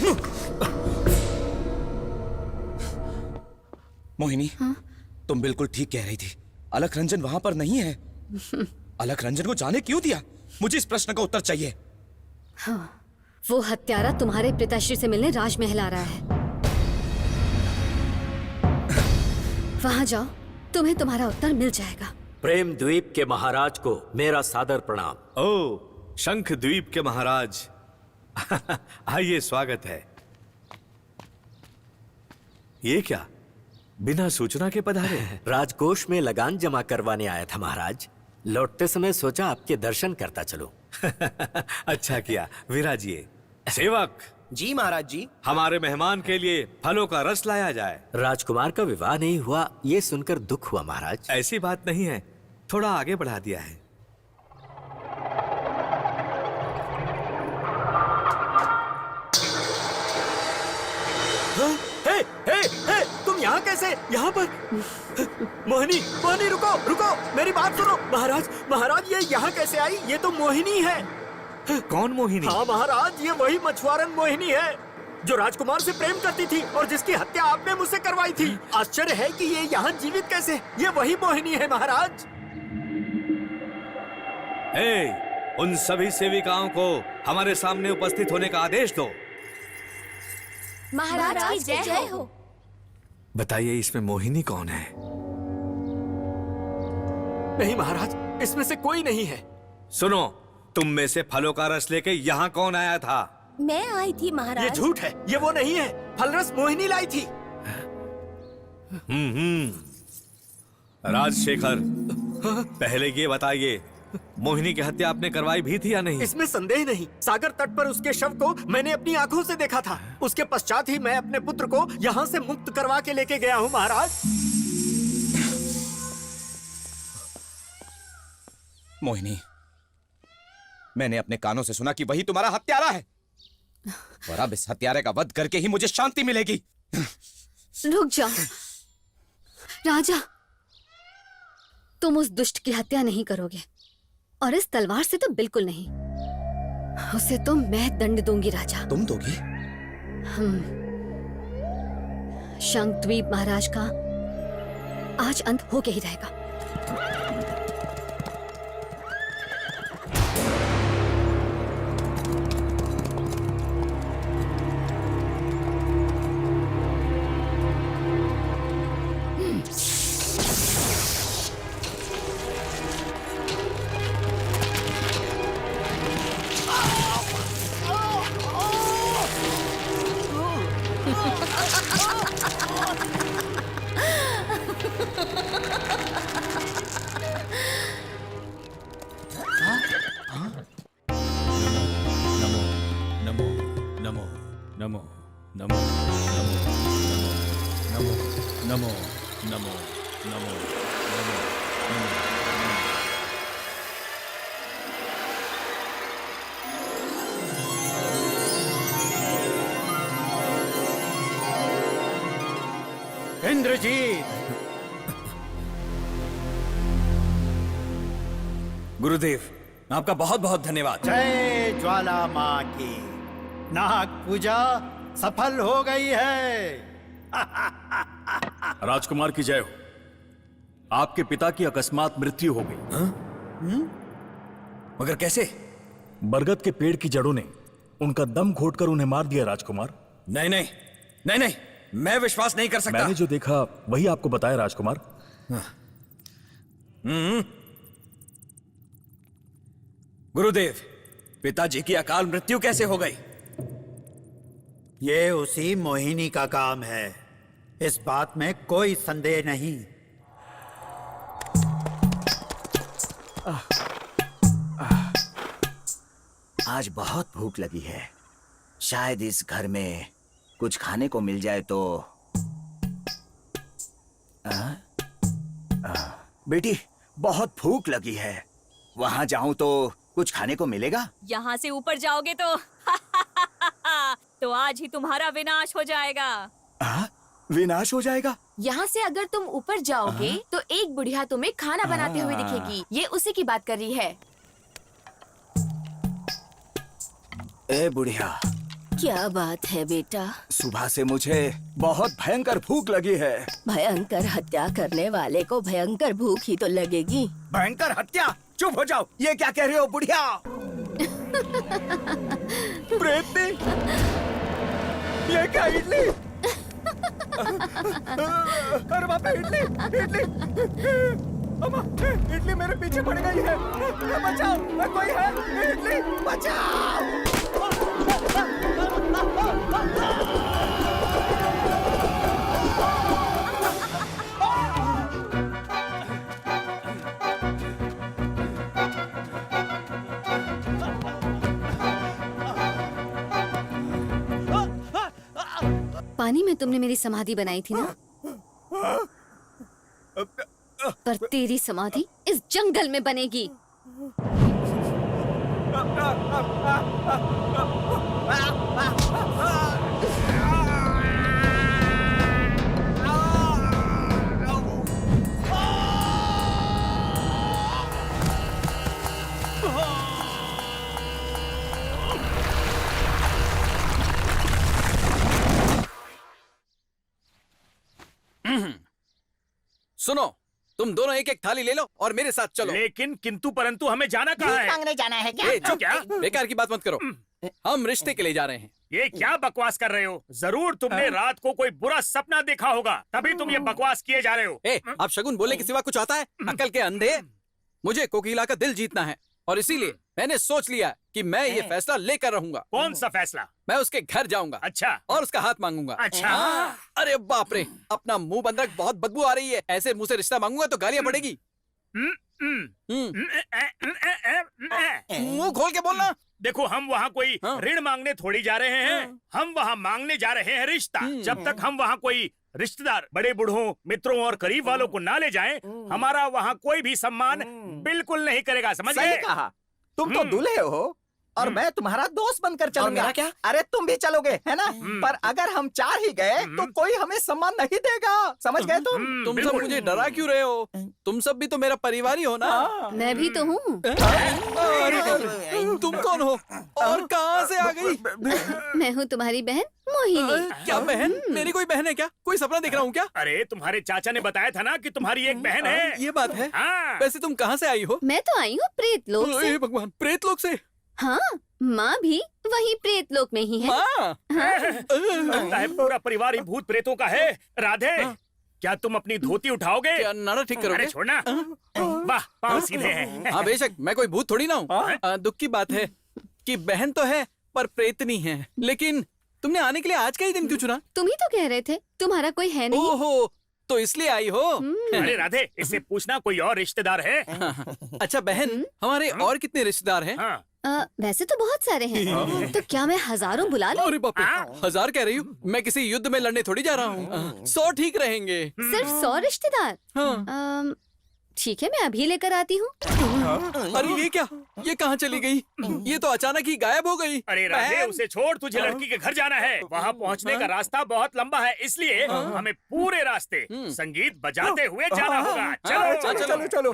मोहिनी, हाँ? तुम बिल्कुल ठीक कह रही थी। अलख रंजन वहां पर नहीं है। अलख रंजन को जाने क्यों दिया? मुझे इस प्रश्न का उत्तर चाहिए। हाँ, वो हत्यारा तुम्हारे पिताश्री से मिलने राजमहल आ रहा है। वहां जाओ, तुम्हें तुम्हारा उत्तर मिल जाएगा। प्रेम द्वीप के महाराज को मेरा सादर प्रणाम। ओ, शंख द्वीप के महाराज। आइए, स्वागत है। ये क्या, बिना सूचना के पधारे हैं? राजकोष में लगान जमा करवाने आया था महाराज। लौटते समय सोचा आपके दर्शन करता चलो। अच्छा किया, विराजिए। सेवक जी महाराज जी। हमारे मेहमान के लिए फलों का रस लाया जाए। राजकुमार का विवाह नहीं हुआ, ये सुनकर दुख हुआ महाराज। ऐसी बात नहीं है, थोड़ा आगे बढ़ा दिया है। हे, तुम यहाँ कैसे? यहाँ पर? मोहिनी, मोहिनी रुको, रुको, मेरी बात सुनो। महाराज, महाराज ये यहाँ कैसे आई? ये तो मोहिनी है। कौन मोहिनी? हाँ महाराज, ये वही मछुआरन मोहिनी है जो राजकुमार से प्रेम करती थी और जिसकी हत्या आपने मुझसे करवाई थी। आश्चर्य है कि ये यहाँ जीवित कैसे? ये वही मोहिनी है महाराज। उन सभी सेविकाओं को हमारे सामने उपस्थित होने का आदेश दो। महाराज की जय हो। बताइए, इसमें मोहिनी कौन है? नहीं महाराज, इसमें से कोई नहीं है। सुनो, तुम में से फलों का रस लेके यहाँ कौन आया था? मैं आई थी महाराज। ये झूठ है, ये वो नहीं है। फलरस मोहिनी लाई थी। राजशेखर, पहले ये बताइए, मोहिनी की हत्या आपने करवाई भी थी या नहीं? इसमें संदेह नहीं। सागर तट पर उसके शव को मैंने अपनी आंखों से देखा था। उसके पश्चात ही मैं अपने पुत्र को यहाँ से मुक्त करवा के लेके गया हूँ महाराज। मोहिनी, मैंने अपने कानों से सुना कि वही तुम्हारा हत्यारा है, और अब इस हत्यारे का वध करके ही मुझे शांति मिलेगी। रुक जाओ राजा, तुम उस दुष्ट की हत्या नहीं करोगे, और इस तलवार से तो बिल्कुल नहीं। उसे तो मैं दंड दूंगी राजा। तुम दोगी? शंखद्वीप महाराज का आज अंत होके ही रहेगा। नमो नमो नमो नमो इंद्रजीत, गुरुदेव, आपका बहुत बहुत धन्यवाद। जय ज्वाला माँ की। नाग पूजा सफल हो गई है। राजकुमार की जय हो। आपके पिता की अकस्मात मृत्यु हो गई। मगर कैसे? बरगद के पेड़ की जड़ों ने उनका दम घोटकर उन्हें मार दिया राजकुमार। नहीं नहीं नहीं नहीं, मैं विश्वास नहीं कर सकता। मैंने जो देखा वही आपको बताया राजकुमार। गुरुदेव, पिताजी की अकाल मृत्यु कैसे हो गई? ये उसी मोहिनी का काम है, इस बात में कोई संदेह नहीं। आज बहुत भूख लगी है, शायद इस घर में कुछ खाने को मिल जाए तो। बेटी, बहुत भूख लगी है, वहां जाऊं तो कुछ खाने को मिलेगा? यहाँ से ऊपर जाओगे तो तो आज ही तुम्हारा विनाश हो जाएगा। विनाश हो जाएगा? यहाँ से अगर तुम ऊपर जाओगे तो एक बुढ़िया तुम्हें खाना बनाते हुए दिखेगी। ये उसी की बात कर रही है। ए बुढ़िया, क्या बात है बेटा? सुबह से मुझे बहुत भयंकर भूख लगी है। भयंकर हत्या करने वाले को भयंकर भूख ही तो लगेगी। भयंकर हत्या? चुप हो जाओ, ये क्या कह रहे हो बुढ़िया? प्रेतनी, ये क्या इडली? अरे बाप रे, इडली इडली अम्मा, इडली मेरे पीछे पड़ गई है। बचाओ, कोई है? इडली बचाओ। पानी में तुमने मेरी समाधि बनाई थी ना? पर तेरी समाधि इस जंगल में बनेगी। सुनो, तुम दोनों एक एक थाली ले लो और मेरे साथ चलो। लेकिन किंतु परंतु हमें जाना कहाँ है? मांगने जाना है क्या? ए, चुप, क्या? बेकार की बात मत करो। हम रिश्ते के लिए जा रहे हैं। ये क्या बकवास कर रहे हो? जरूर तुमने रात को कोई बुरा सपना देखा होगा, तभी तुम ये बकवास किए जा रहे हो। आप शगुन बोलने के सिवा कुछ आता है? अकल के अंधे। मुझे कोकिला का दिल जीतना है और इसीलिए मैंने सोच लिया कि मैं ये फैसला लेकर रहूंगा। कौन सा फैसला? मैं उसके घर जाऊंगा। अच्छा। और उसका हाथ मांगूंगा। अच्छा। अरे बाप रे, अपना मुंह बंद रख, बहुत बदबू आ रही है। ऐसे मुंह से रिश्ता मांगूंगा तो गालियां पड़ेगी। मुंह खोल के बोलना। देखो, हम वहाँ कोई ऋण मांगने थोड़ी जा रहे हैं। हम वहाँ मांगने जा रहे हैं रिश्ता। जब तक हम वहाँ कोई रिश्तेदार, बड़े बूढ़ों, मित्रों और करीब वालों को ना ले जाएं, हमारा वहाँ कोई भी सम्मान बिल्कुल नहीं करेगा। समझ गए? सही कहा। तुम तो दूल्हे हो और मैं तुम्हारा दोस्त बनकर चलूंगा। और मेरा क्या? अरे तुम भी चलोगे, है ना? पर अगर हम 4 ही गए तो कोई हमें सम्मान नहीं देगा। समझ गए तुम? तुम सब मुझे डरा क्यों रहे हो? तुम सब भी तो मेरा परिवार ही हो ना। मैं भी तो हूँ। तुम कौन हो और कहाँ से आ गई? मैं हूँ तुम्हारी बहन मोहिनी। क्या बहन? मेरी कोई बहन है क्या? कोई सपना देख रहा हूँ क्या? अरे तुम्हारे चाचा ने बताया था ना कि तुम्हारी एक बहन है। ये बात है। हाँ। वैसे तुम कहाँ से आई हो? मैं तो आई हूँ प्रेत लोक से। भगवान, प्रेत लोक से? हाँ, माँ भी वही प्रेत लोक में ही है। माँ? लगता है पूरा परिवार ही भूत प्रेतों का है। राधे, क्या तुम अपनी धोती उठाओगे? क्या नाड़ा ठीक करोगे? अरे छोड़ना। वाह, पाँव सीधे हैं। हाँ बेशक, मैं कोई भूत थोड़ी ना हूँ। दुख की बात है कि बहन तो है पर प्रेतनी है। लेकिन तुमने आने के लिए आज का ही दिन क्यों चुना? तुम ही तो कह रहे थे तुम्हारा कोई है नहीं। ओहो, तो इसलिए आई हो? अरे राधे, इससे पूछना कोई और रिश्तेदार है? अच्छा बहन, हमारे और कितने रिश्तेदार हैं? वैसे तो बहुत सारे हैं। तो क्या मैं हजारों बुला लूं? अरे बाप रे, 1000 कह रही हूँ? मैं किसी युद्ध में लड़ने थोड़ी जा रहा हूँ। 100 ठीक रहेंगे। सिर्फ 100 रिश्तेदार? ठीक है, मैं अभी लेकर आती हूँ। अरे ये क्या? ये कहाँ चली गई? ये तो अचानक ही गायब हो गई। अरे राधे, उसे छोड़, तुझे लड़की के घर जाना है। वहाँ पहुँचने का रास्ता बहुत लंबा है, इसलिए हमें पूरे रास्ते संगीत बजाते हुए जाना होगा। चलो चलो।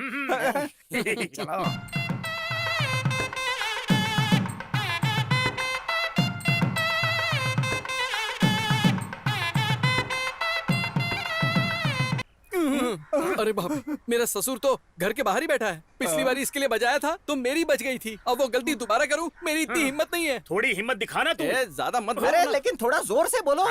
अरे बाप रे, मेरा ससुर तो घर के बाहर ही बैठा है। पिछली बार इसके लिए बजाया था तो मेरी बच गई थी। अब वो गलती दोबारा करूं, मेरी इतनी हिम्मत नहीं है। थोड़ी हिम्मत दिखाना तू। ज्यादा मत बोलो अरे ना। लेकिन थोड़ा जोर से बोलो।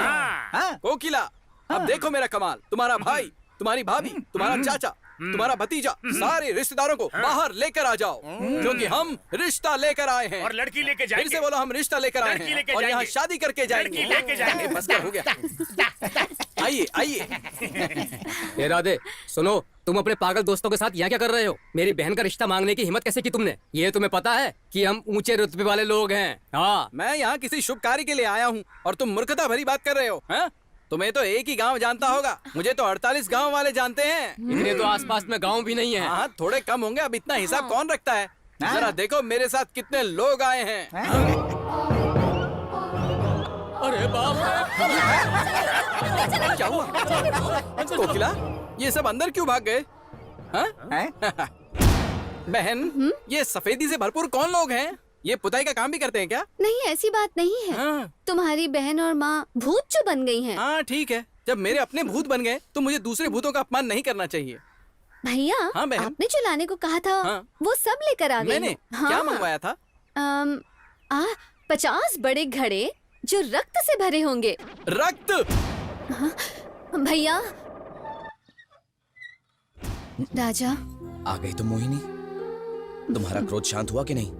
कोकिला, अब देखो मेरा कमाल। तुम्हारा भाई, तुम्हारी भाभी, तुम्हारा चाचा, तुम्हारा भतीजा, सारे रिश्तेदारों को बाहर लेकर आ जाओ, क्योंकि हम रिश्ता लेकर आए हैं। और लड़की लेके जाएंगे। फिर से बोलो, हम रिश्ता लेकर आए लड़की हैं लेके और यहाँ जाएंगे। शादी करके जाएंगे। लड़की लेके जाएंगे। बस क्या हो गया? आइए आइए। ये राधे, सुनो, तुम अपने पागल दोस्तों के साथ यहाँ क्या कर रहे हो? मेरी बहन का रिश्ता मांगने की हिम्मत कैसे की तुमने? ये तुम्हें पता है कि हम ऊंचे रुतबे वाले लोग हैं। हाँ, मैं यहाँ किसी शुभ कार्य के लिए आया हूँ और तुम मूर्खता भरी बात कर रहे हो। हैं? तुम्हें तो एक ही गांव जानता होगा, मुझे तो 48 गांव वाले जानते हैं। इतने तो आसपास में गांव भी नहीं है। हाँ, थोड़े कम होंगे। अब इतना हिसाब कौन रखता है? जरा देखो मेरे साथ कितने लोग आए हैं। अरे बाप रे! क्या हुआ? कोकिला, ये सब अंदर क्यों भाग गए? हाँ? बहन, ये सफेदी से भरपूर कौन लोग हैं? ये पुताई का काम भी करते हैं क्या? नहीं, ऐसी बात नहीं है। तुम्हारी बहन और माँ भूत जो बन गई हैं। हाँ ठीक है, जब मेरे अपने भूत बन गए तो मुझे दूसरे भूतों का अपमान नहीं करना चाहिए। भैया, हाँ बहन। आपने जो लाने को कहा था वो सब लेकर आ गई। मैंने क्या मंगवाया था? 50 बड़े घड़े जो रक्त से भरे होंगे। रक्त? भैया। राजा, आ गई तुम मोहिनी। तुम्हारा क्रोध शांत हुआ कि नहीं?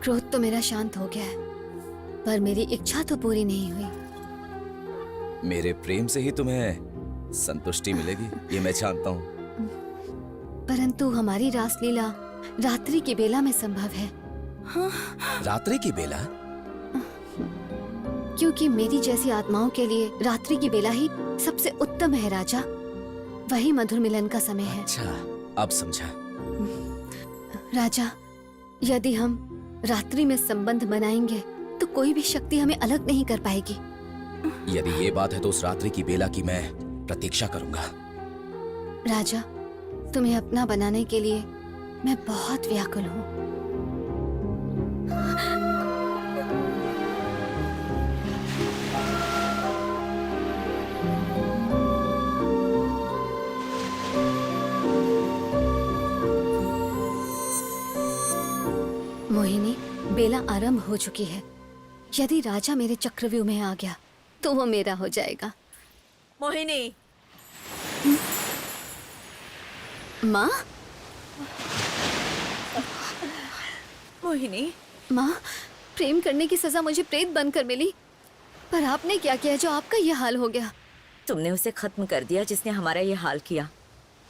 क्रोध तो मेरा शांत हो गया है, पर मेरी इच्छा तो पूरी नहीं हुई। मेरे प्रेम से ही तुम्हें संतुष्टि मिलेगी, ये मैं जानता हूँ। परंतु हमारी रासलीला रात्रि की बेला में संभव है। रात्रि की बेला? क्योंकि मेरी जैसी आत्माओं के लिए रात्रि की बेला ही सबसे उत्तम है राजा। वही मधुर मिलन का समय है। अच्छा, अब समझा। राजा, यदि हम रात्रि में संबंध बनाएंगे तो कोई भी शक्ति हमें अलग नहीं कर पाएगी। यदि ये बात है तो उस रात्रि की बेला की मैं प्रतीक्षा करूंगा। राजा, तुम्हें अपना बनाने के लिए मैं बहुत व्याकुल हूँ। मोहिनी, बेला आरंभ हो चुकी है। यदि राजा मेरे चक्रव्यूह में आ गया तो वो मेरा हो जाएगा। मोहिनी। माँ? मोहिनी। माँ, प्रेम करने की सजा मुझे प्रेत बनकर मिली, पर आपने क्या किया जो आपका ये हाल हो गया? तुमने उसे खत्म कर दिया जिसने हमारा ये हाल किया।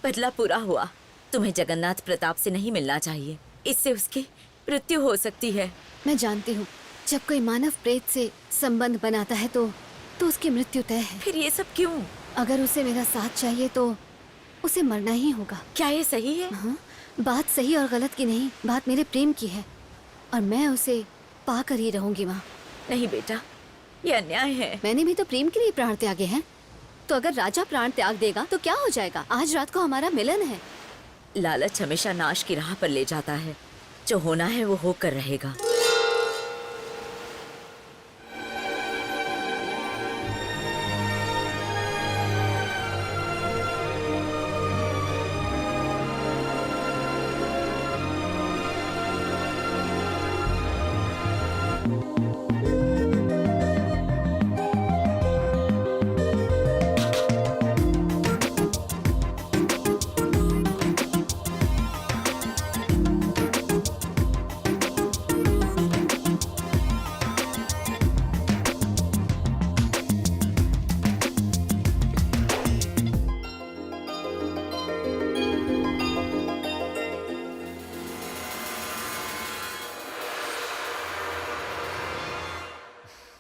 बदला पूरा हुआ। तुम्हें जगन्नाथ प्रताप से नहीं मिलना चाहिए, इससे उसकी मृत्यु हो सकती है। मैं जानती हूँ, जब कोई मानव प्रेत से संबंध बनाता है तो उसकी मृत्यु तय है। फिर ये सब क्यों? अगर उसे मेरा साथ चाहिए तो उसे मरना ही होगा। क्या ये सही है? हाँ, बात सही और गलत की नहीं, बात मेरे प्रेम की है और मैं उसे पाकर ही रहूंगी माँ। नहीं बेटा, ये अन्याय है। मैंने भी तो प्रेम के लिए प्राण त्यागे हैं। तो अगर राजा प्राण त्याग देगा तो क्या हो जाएगा? आज रात को हमारा मिलन है। लालच हमेशा नाश की राह पर ले जाता है। जो होना है वो होकर रहेगा।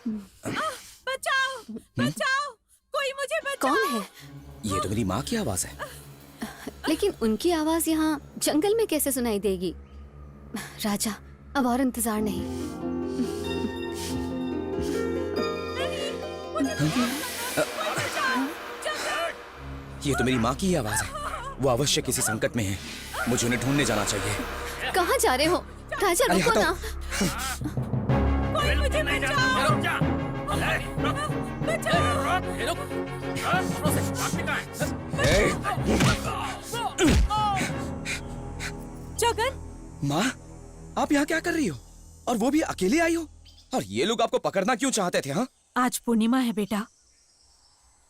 बचाओ बचाओ, कोई मुझे बचाओ। कौन है? ये तो मेरी माँ की आवाज है। लेकिन उनकी आवाज यहाँ जंगल में कैसे सुनाई देगी? राजा, अब और इंतजार नहीं। ये तो मेरी माँ की ही आवाज है। वो अवश्य किसी संकट में है। मुझे उन्हें ढूंढने जाना चाहिए। कहाँ जा रहे हो? राजा अरे रुको ना। कोई मुझे जगन, माँ, आप यहाँ क्या कर रही हो? और वो भी अकेले आई हो? और ये लोग आपको पकड़ना क्यों चाहते थे? हाँ, आज पूर्णिमा है बेटा।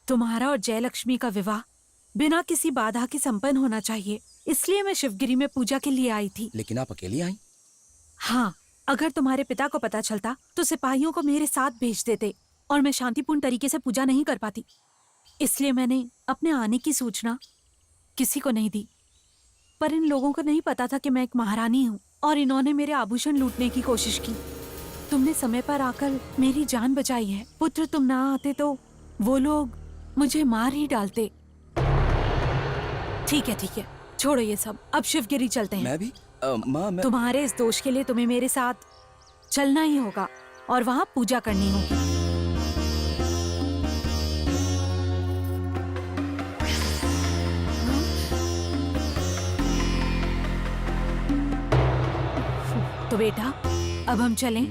तुम्हारा और जयलक्ष्मी का विवाह बिना किसी बाधा के संपन्न होना चाहिए, इसलिए मैं शिवगिरी में पूजा के लिए आई थी। लेकिन आप अकेली आई? हाँ, अगर तुम्हारे पिता को पता चलता तो सिपाहियों को मेरे साथ भेज देते और मैं शांतिपूर्ण तरीके से पूजा नहीं कर पाती। इसलिए मैंने अपने आने की सूचना किसी को नहीं दी। पर इन लोगों को नहीं पता था कि मैं एक महारानी हूँ और इन्होंने मेरे आभूषण लूटने की कोशिश की। तुमने समय पर आकर मेरी जान बचाई है। पुत्र, तुम ना आते तो वो लोग मुझे मार ही डालते। ठीक है, छोड़ो ये सब, अब शिवगिरी चलते हैं। मैं भी माँ, मैं... तुम्हारे इस दोष के लिए तुम्हें मेरे साथ चलना ही होगा और वहां पूजा करनी होगी। तो बेटा, अब हम चलें।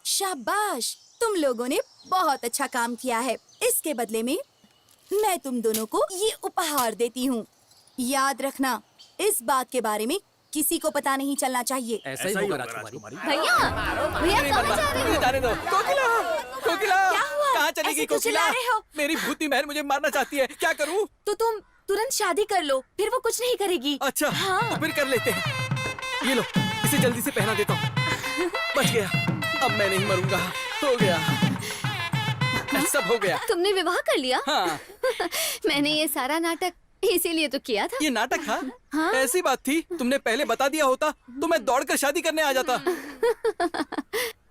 शाबाश, तुम लोगों ने बहुत अच्छा काम किया है। इसके बदले में मैं तुम दोनों को ये उपहार देती हूँ। याद रखना, इस बात के बारे में किसी को पता नहीं चलना चाहिए। ऐसा ही होगा राजकुमारी। भैया, कहाँ जा रहे हो? जाने दो। कोकिला, कोकिला, क्या हुआ? कहाँ चली गई ऐसे क्यों चिल्ला कोकिला? रहे हो? मेरी भूती बहन मुझे मारना चाहती है, क्या करूँ? तो तुम तुरंत शादी कर लो, फिर वो कुछ नहीं करेगी। अच्छा, हाँ। तो फिर कर लेते हैं। ये लो, इसे जल्दी से पहना देता हूँ। बच गया, अब मैं नहीं मरूंगा। हो गया, सब हो गया। तुमने विवाह कर लिया? हाँ। मैंने ये सारा नाटक इसीलिए तो किया था। ये नाटक था? हाँ? ऐसी बात थी? तुमने पहले बता दिया होता तो मैं दौड़कर शादी करने आ जाता।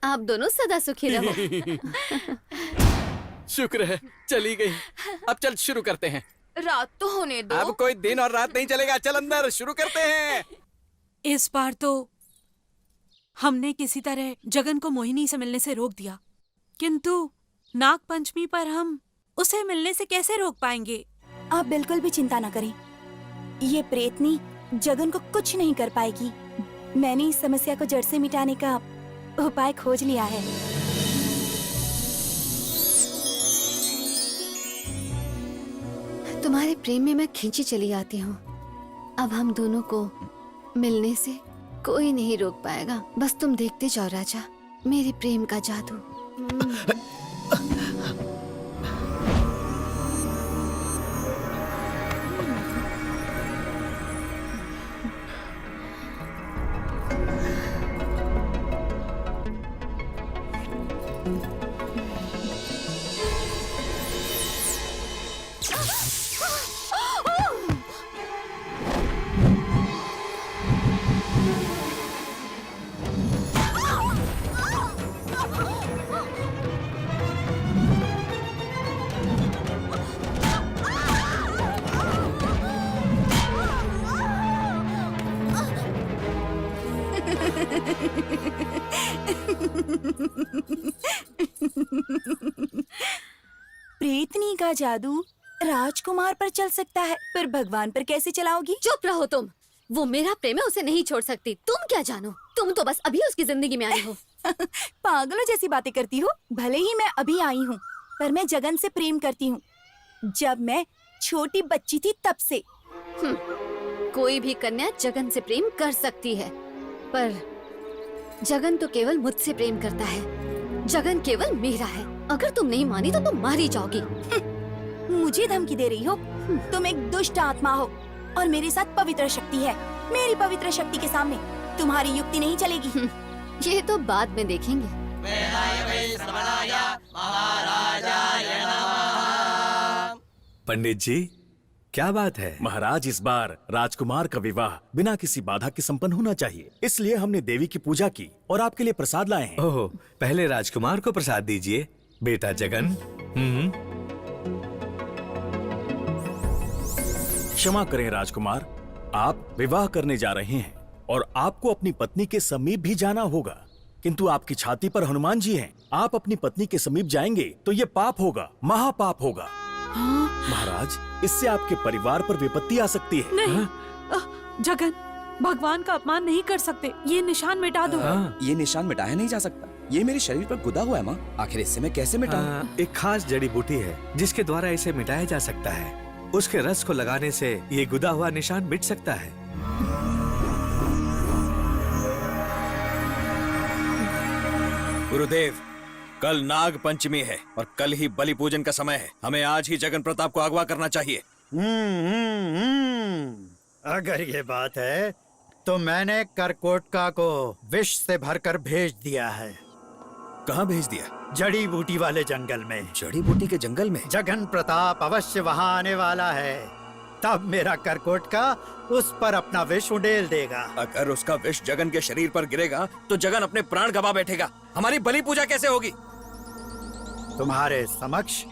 आप दोनों सदा सुखी रहो। शुक्र है, चली गई। अब चल शुरू करते हैं। रात तो होने दो। अब कोई दिन और रात नहीं चलेगा। चल अंदर, शुरू करते हैं। इस बार तो हमने किसी तरह जगन को मोहिनी से मिलने से रोक दिया, किंतु नाग पंचमी पर हम उसे मिलने से कैसे रोक पाएंगे? आप बिल्कुल भी चिंता न करें। ये प्रेतनी जगन को कुछ नहीं कर पाएगी। मैंने इस समस्या को जड़ से मिटाने का उपाय खोज लिया है। तुम्हारे प्रेम में मैं खींची चली आती हूँ। अब हम दोनों को मिलने से कोई नहीं रोक पाएगा। बस तुम देखते जाओ राजा, मेरे प्रेम का जादू। प्रेतनी का जादू राजकुमार पर चल सकता है, पर भगवान पर कैसे चलाओगी? चुप रहो तुम। वो मेरा प्रेम है, उसे नहीं छोड़ सकती। तुम क्या जानो? तुम तो बस अभी उसकी जिंदगी में आई हो। पागलों जैसी बातें करती हो। भले ही मैं अभी आई हूँ, पर मैं जगन से प्रेम करती हूँ। जब मैं छोटी बच्ची थी तब से। कोई भी कन्या जगन से प्रेम कर सकती है, पर जगन तो केवल मुझसे प्रेम करता है। जगन केवल मेरा है। अगर तुम नहीं मानी तो तुम मारी जाओगी। मुझे धमकी दे रही हो? तुम एक दुष्ट आत्मा हो और मेरे साथ पवित्र शक्ति है। मेरी पवित्र शक्ति के सामने तुम्हारी युक्ति नहीं चलेगी। ये तो बाद में देखेंगे। पंडित जी, क्या बात है? महाराज, इस बार राजकुमार का विवाह बिना किसी बाधा के संपन्न होना चाहिए, इसलिए हमने देवी की पूजा की और आपके लिए प्रसाद लाए हैं। ओह, पहले राजकुमार को प्रसाद दीजिए। बेटा जगन। क्षमा करें राजकुमार, आप विवाह करने जा रहे हैं और आपको अपनी पत्नी के समीप भी जाना होगा, किंतु आपकी छाती पर हनुमान जी हैं। आप अपनी पत्नी के समीप जाएंगे तो ये पाप होगा, महापाप होगा। महाराज, इससे आपके परिवार पर विपत्ति आ सकती है। नहीं, जगन, भगवान का अपमान नहीं कर सकते। ये निशान मिटा दो। ये निशान मिटाया नहीं जा सकता। ये मेरे शरीर पर गुदा हुआ है माँ। आखिर इससे मैं कैसे मिटाऊं? एक खास जड़ी बूटी है जिसके द्वारा इसे मिटाया जा सकता है। उसके रस को लगाने से ये गुदा हुआ निशान मिट सकता है। गुरुदेव, कल नाग पंचमी है और कल ही बलि पूजन का समय है। हमें आज ही जगन प्रताप को अगवा करना चाहिए। अगर ये बात है तो मैंने करकोटका को विष से भरकर भेज दिया है। कहाँ भेज दिया? जड़ी बूटी वाले जंगल में। जड़ी बूटी के जंगल में? जगन प्रताप अवश्य वहाँ आने वाला है। तब मेरा करकोटका उस पर अपना विष उड़ेल देगा। अगर उसका विष जगन के शरीर पर गिरेगा तो जगन अपने प्राण गवा बैठेगा। हमारी बलि पूजा कैसे होगी? तुम्हारे समक्ष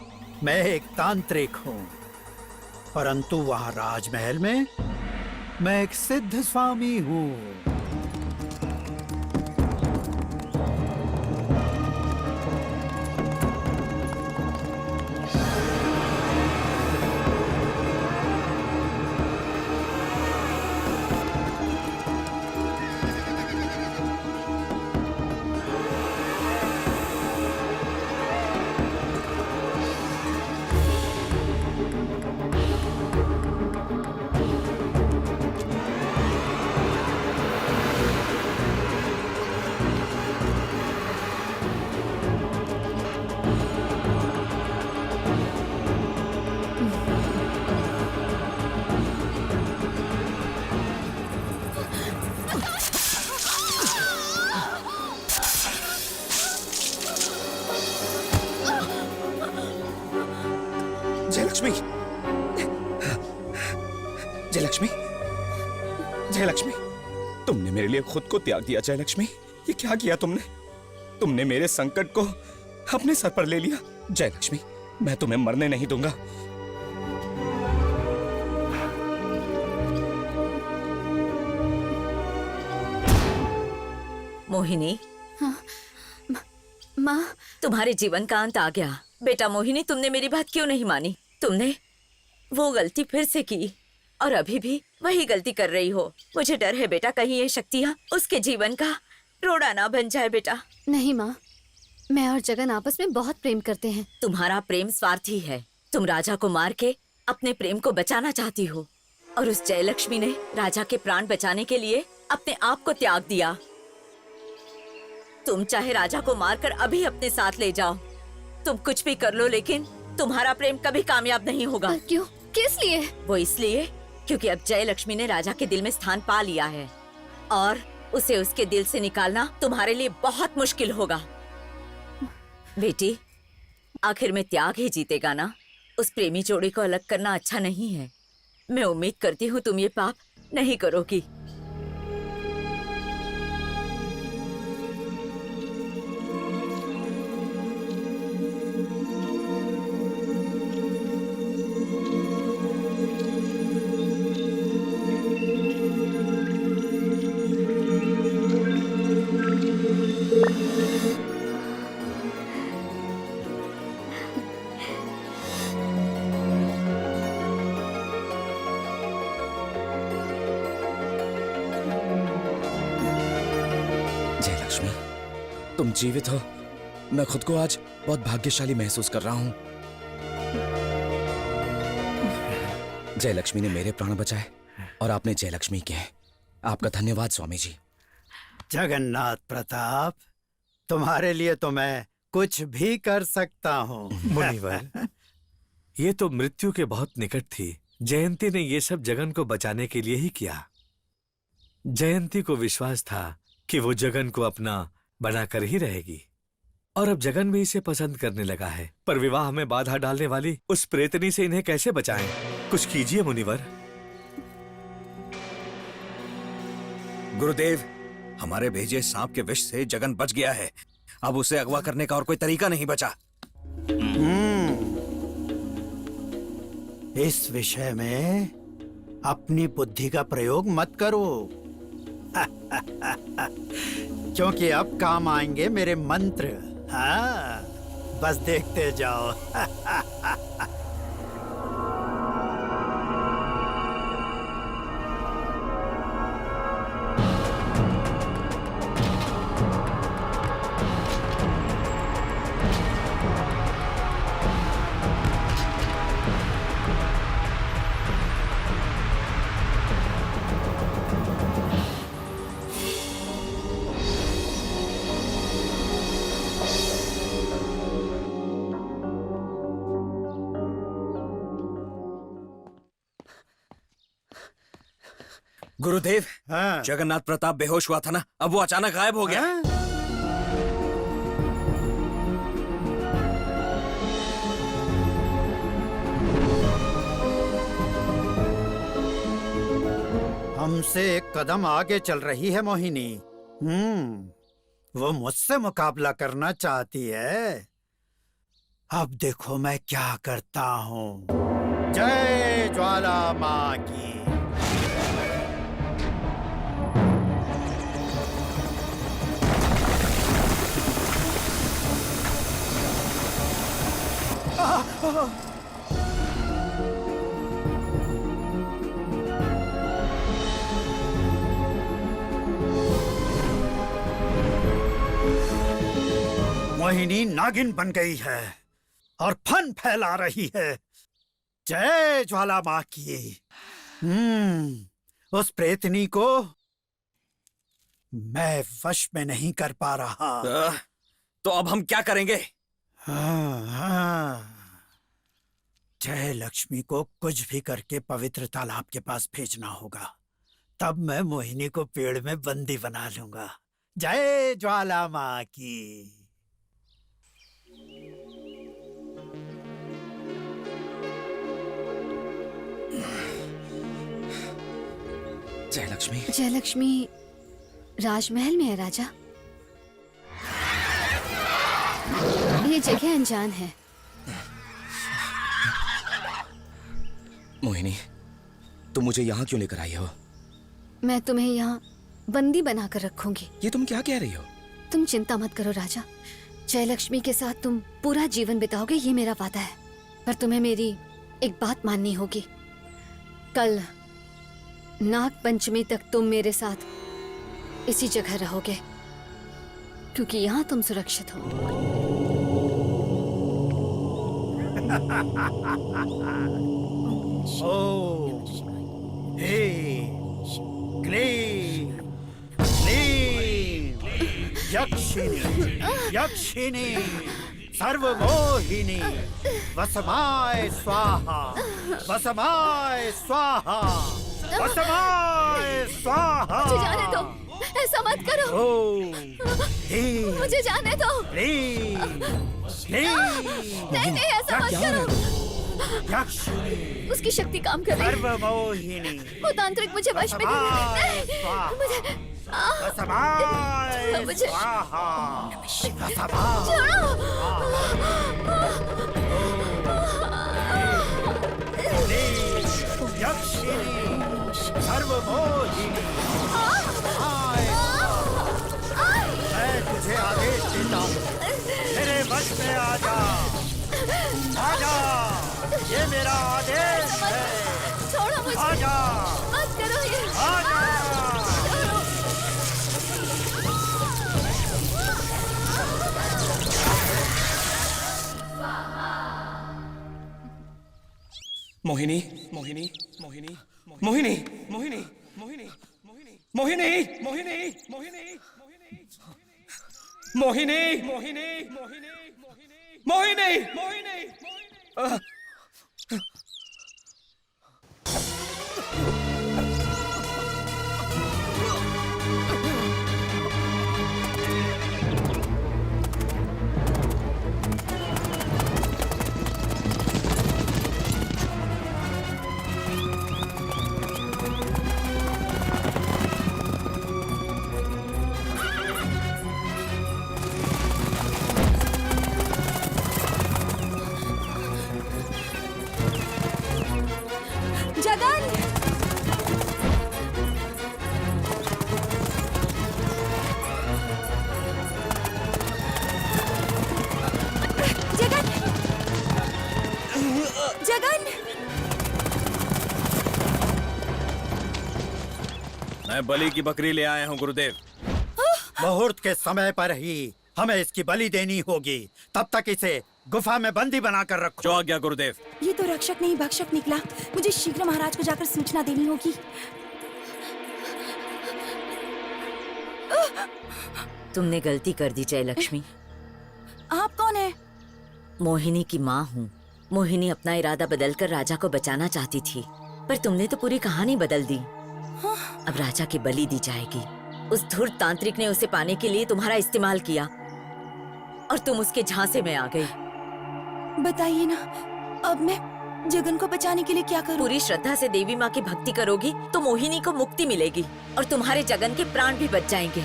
मैं एक तांत्रिक हूँ, परंतु वहाँ राजमहल में मैं एक सिद्ध स्वामी हूँ। जयलक्ष्मी, जयलक्ष्मी, जयलक्ष्मी, तुमने मेरे लिए खुद को त्याग दिया। जयलक्ष्मी, ये क्या किया तुमने? तुमने मेरे संकट को अपने सर पर ले लिया। जयलक्ष्मी, मैं तुम्हें मरने नहीं दूंगा। मोहिनी। हाँ, माँ, तुम्हारे जीवन का अंत आ गया। बेटा मोहिनी, तुमने मेरी बात क्यों नहीं मानी? तुमने वो गलती फिर से की और अभी भी वही गलती कर रही हो। मुझे डर है बेटा, कहीं ये शक्तियाँ उसके जीवन का रोड़ा ना बन जाए। बेटा नहीं माँ, मैं और जगन आपस में बहुत प्रेम करते हैं। तुम्हारा प्रेम स्वार्थी है। तुम राजा को मार के अपने प्रेम को बचाना चाहती हो और उस जयलक्ष्मी ने राजा के प्राण बचाने के लिए अपने आप को त्याग दिया। तुम चाहे राजा को मारकर अभी अपने साथ ले जाओ, तुम कुछ भी कर लो, लेकिन तुम्हारा प्रेम कभी कामयाब नहीं होगा। क्यों? किस लिए? वो इसलिए क्योंकि अब जयलक्ष्मी ने राजा के दिल में स्थान पा लिया है और उसे उसके दिल से निकालना तुम्हारे लिए बहुत मुश्किल होगा। बेटी, आखिर में त्याग ही जीतेगा ना। उस प्रेमी जोड़ी को अलग करना अच्छा नहीं है। मैं उम्मीद करती हूँ तुम ये पाप नहीं करोगी। जयलक्ष्मी, तुम जीवित हो। मैं खुद को आज बहुत भाग्यशाली महसूस कर रहा हूँ। जयलक्ष्मी ने मेरे प्राण बचाए और आपने जयलक्ष्मी के। आपका धन्यवाद स्वामी जी। जगन्नाथ प्रताप, तुम्हारे लिए तो मैं कुछ भी कर सकता हूँ। मुनिवर, ये तो मृत्यु के बहुत निकट थी। जयंती ने ये सब जगन को बचाने के लिए ही किया। जयंती को विश्वास था कि वो जगन को अपना बनाकर ही रहेगी। और अब जगन भी इसे पसंद करने लगा है। पर विवाह में बाधा डालने वाली उस प्रेतनी से इन्हें कैसे बचाएं? कुछ कीजिए मुनिवर। गुरुदेव, हमारे भेजे सांप के विष से जगन बच गया है। अब उसे अगवा करने का और कोई तरीका नहीं बचा। इस विषय में अपनी बुद्धि का प्रयोग मत करो क्योंकि अब काम आएंगे मेरे मंत्र। हाँ, बस देखते जाओ। गुरुदेव, जगन्नाथ प्रताप बेहोश हुआ था ना, अब वो अचानक गायब हो गया। हमसे एक कदम आगे चल रही है मोहिनी। वो मुझसे मुकाबला करना चाहती है। अब देखो मैं क्या करता हूँ। जय ज्वाला माँ की। मोहिनी नागिन बन गई है और फन फैला रही है। जय ज्वाला माँ की। उस प्रेतनी को मैं वश में नहीं कर पा रहा। तो अब हम क्या करेंगे? जय लक्ष्मी को कुछ भी करके पवित्र तालाब के पास भेजना होगा। तब मैं मोहिनी को पेड़ में बंदी बना लूंगा। जय ज्वाला माँ की। जय लक्ष्मी। जय लक्ष्मी राजमहल में है राजा। ये जगह अनजान है। मोहिनी, तुम मुझे यहाँ क्यों लेकर आई हो? मैं तुम्हें यहाँ बंदी बनाकर रखूंगी। ये तुम क्या कह रही हो? तुम चिंता मत करो राजा। जय लक्ष्मी के साथ तुम पूरा जीवन बिताओगे, ये मेरा वादा है। पर तुम्हें मेरी एक बात माननी होगी। कल नाग पंचमी तक तुम मेरे साथ इसी जगह रहोगे, क्योंकि यहाँ तुम सुरक्षित हो। ओम ह्रीं क्लीं क्लीं यक्षिणी यक्षिणी सर्वमोहिनी वसमाय स्वाहा वसमाय स्वाहा वसमाय स्वाहा। मुझे जाने दो, ऐसा मत करो। मुझे जाने दो। नहीं, ऐसा मत करो। उसकी शक्ति काम कर रही है। सर्वमोहिनी वो तांत्रिक मुझे वश में नहीं। मुझे यक्षिणी सर्वमोहिनी मैं तुझे आदेश देता हूँ, मेरे वश में आजा। आजा, ये मेरा आदेश है। छोड़ो मुझे। आजा, मत करो ये। आजा। मोहिनी मोहिनी मोहिनी मोहिनी मोहिनी मोहिनी मोहिनी मोहिनी मोहिनी मोहिनी मोहिनी मोहिनी मोहिनी जगन! जगन! जगन! मैं बलि की बकरी ले आया हूँ गुरुदेव। मुहूर्त के समय पर ही हमें इसकी बलि देनी होगी। तब तक इसे गुफा में बंदी बनाकर रखो। जो आज्ञा गुरुदेव। ये तो रक्षक नहीं भक्षक निकला। मुझे शीघ्र महाराज को जाकर सूचना देनी होगी। तुमने गलती कर दी जयलक्ष्मी। आप कौन है? मोहिनी की माँ हूँ। मोहिनी अपना इरादा बदलकर राजा को बचाना चाहती थी, पर तुमने तो पूरी कहानी बदल दी। अब राजा की बलि दी जाएगी। उस धूर्त तांत्रिक ने उसे पाने के लिए तुम्हारा इस्तेमाल किया और तुम उसके झांसे में आ गई। बताइए ना, अब मैं जगन को बचाने के लिए क्या करूं? पूरी श्रद्धा से देवी माँ की भक्ति करोगी तो मोहिनी को मुक्ति मिलेगी और तुम्हारे जगन के प्राण भी बच जाएंगे।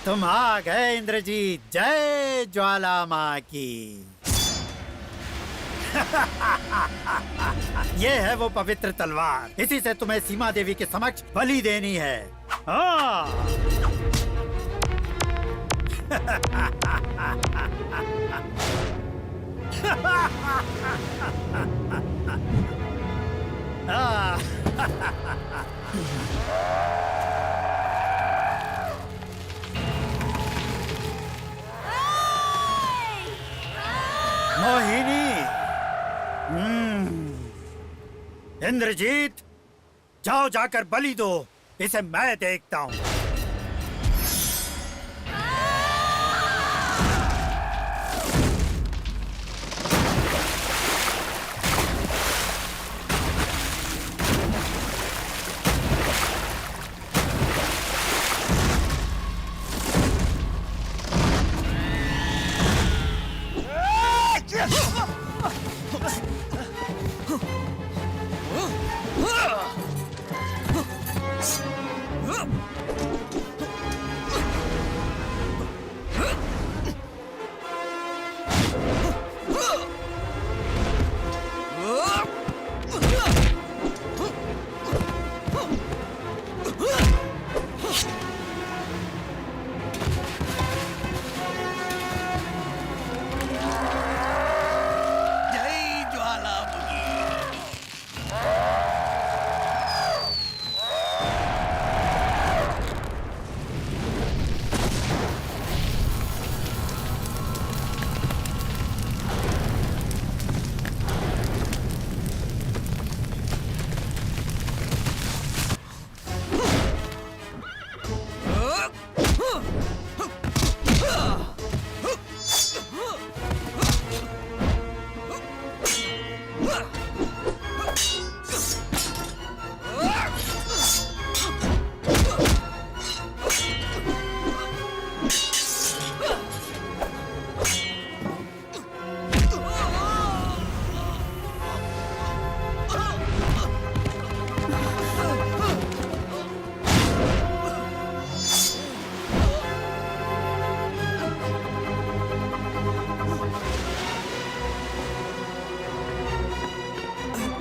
तुम आ गए इंद्रजीत। जय ज्वाला माँ की। ये है वो पवित्र तलवार। इसी से तुम्हें सीमा देवी के समक्ष बलि देनी है। मोहिनी। इंद्रजीत, जाओ जाकर बलि दो। इसे मैं देखता हूँ।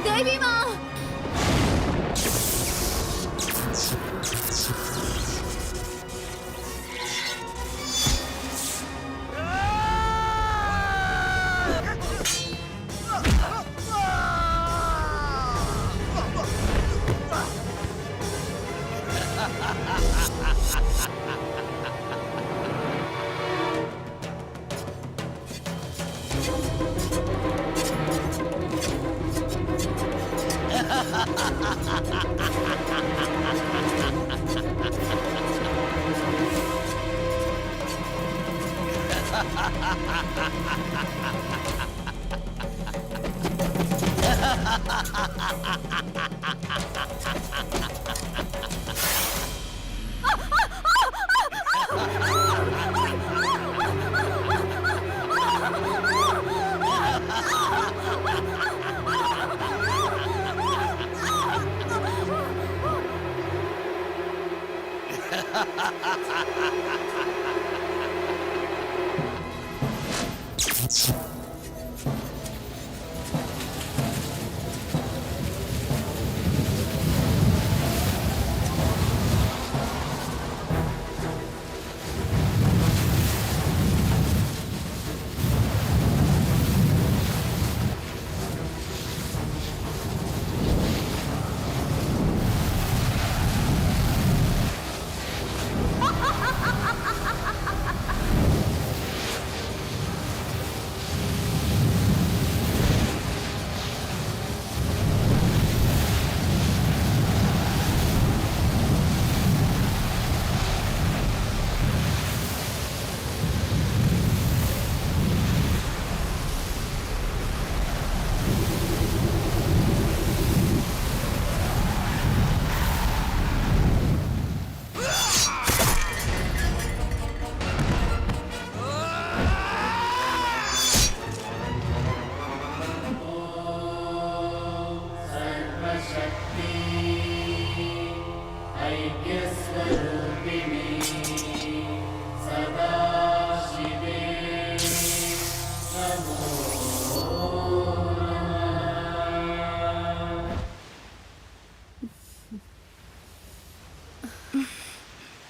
देवी माँ!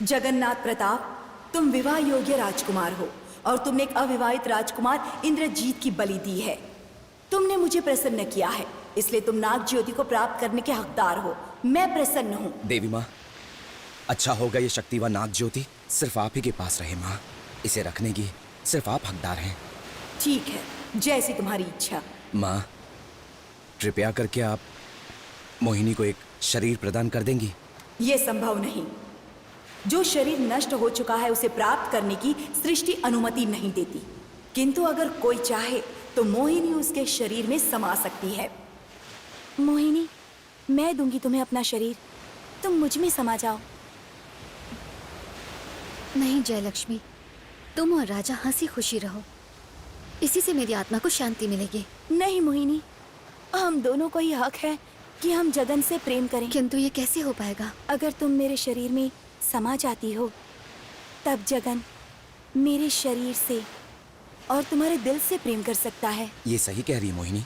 जगन्नाथ प्रताप, तुम विवाह योग्य राजकुमार हो और तुमने एक अविवाहित राजकुमार इंद्रजीत की बलि दी है। तुमने मुझे प्रसन्न किया है, इसलिए तुम नाग ज्योति को प्राप्त करने के हकदार हो। मैं प्रसन्न हूँ। देवी माँ, अच्छा होगा ये शक्तिवान नाग ज्योति सिर्फ आप ही के पास रहे माँ। इसे रखने की सिर्फ आप हकदार हैं। ठीक है, जैसी तुम्हारी इच्छा। माँ, कृपया करके आप मोहिनी को एक शरीर प्रदान कर देंगी? ये संभव नहीं। जो शरीर नष्ट हो चुका है उसे प्राप्त करने की सृष्टि अनुमति नहीं देती, किंतु अगर कोई चाहे तो मोहिनी उसके शरीर में समा सकती है। मोहिनी, मैं दूंगी तुम्हें अपना शरीर, तुम मुझ में समा जाओ। नहीं जयलक्ष्मी, तुम और राजा हंसी खुशी रहो, इसी से मेरी आत्मा को शांति मिलेगी। नहीं मोहिनी, हम दोनों को ही हक है कि हम जगन से प्रेम करें। किंतु ये कैसे हो पाएगा? अगर तुम मेरे शरीर में समा जाती हो तब जगन मेरे शरीर से और तुम्हारे दिल से प्रेम कर सकता है। ये सही कह रही है मोहिनी।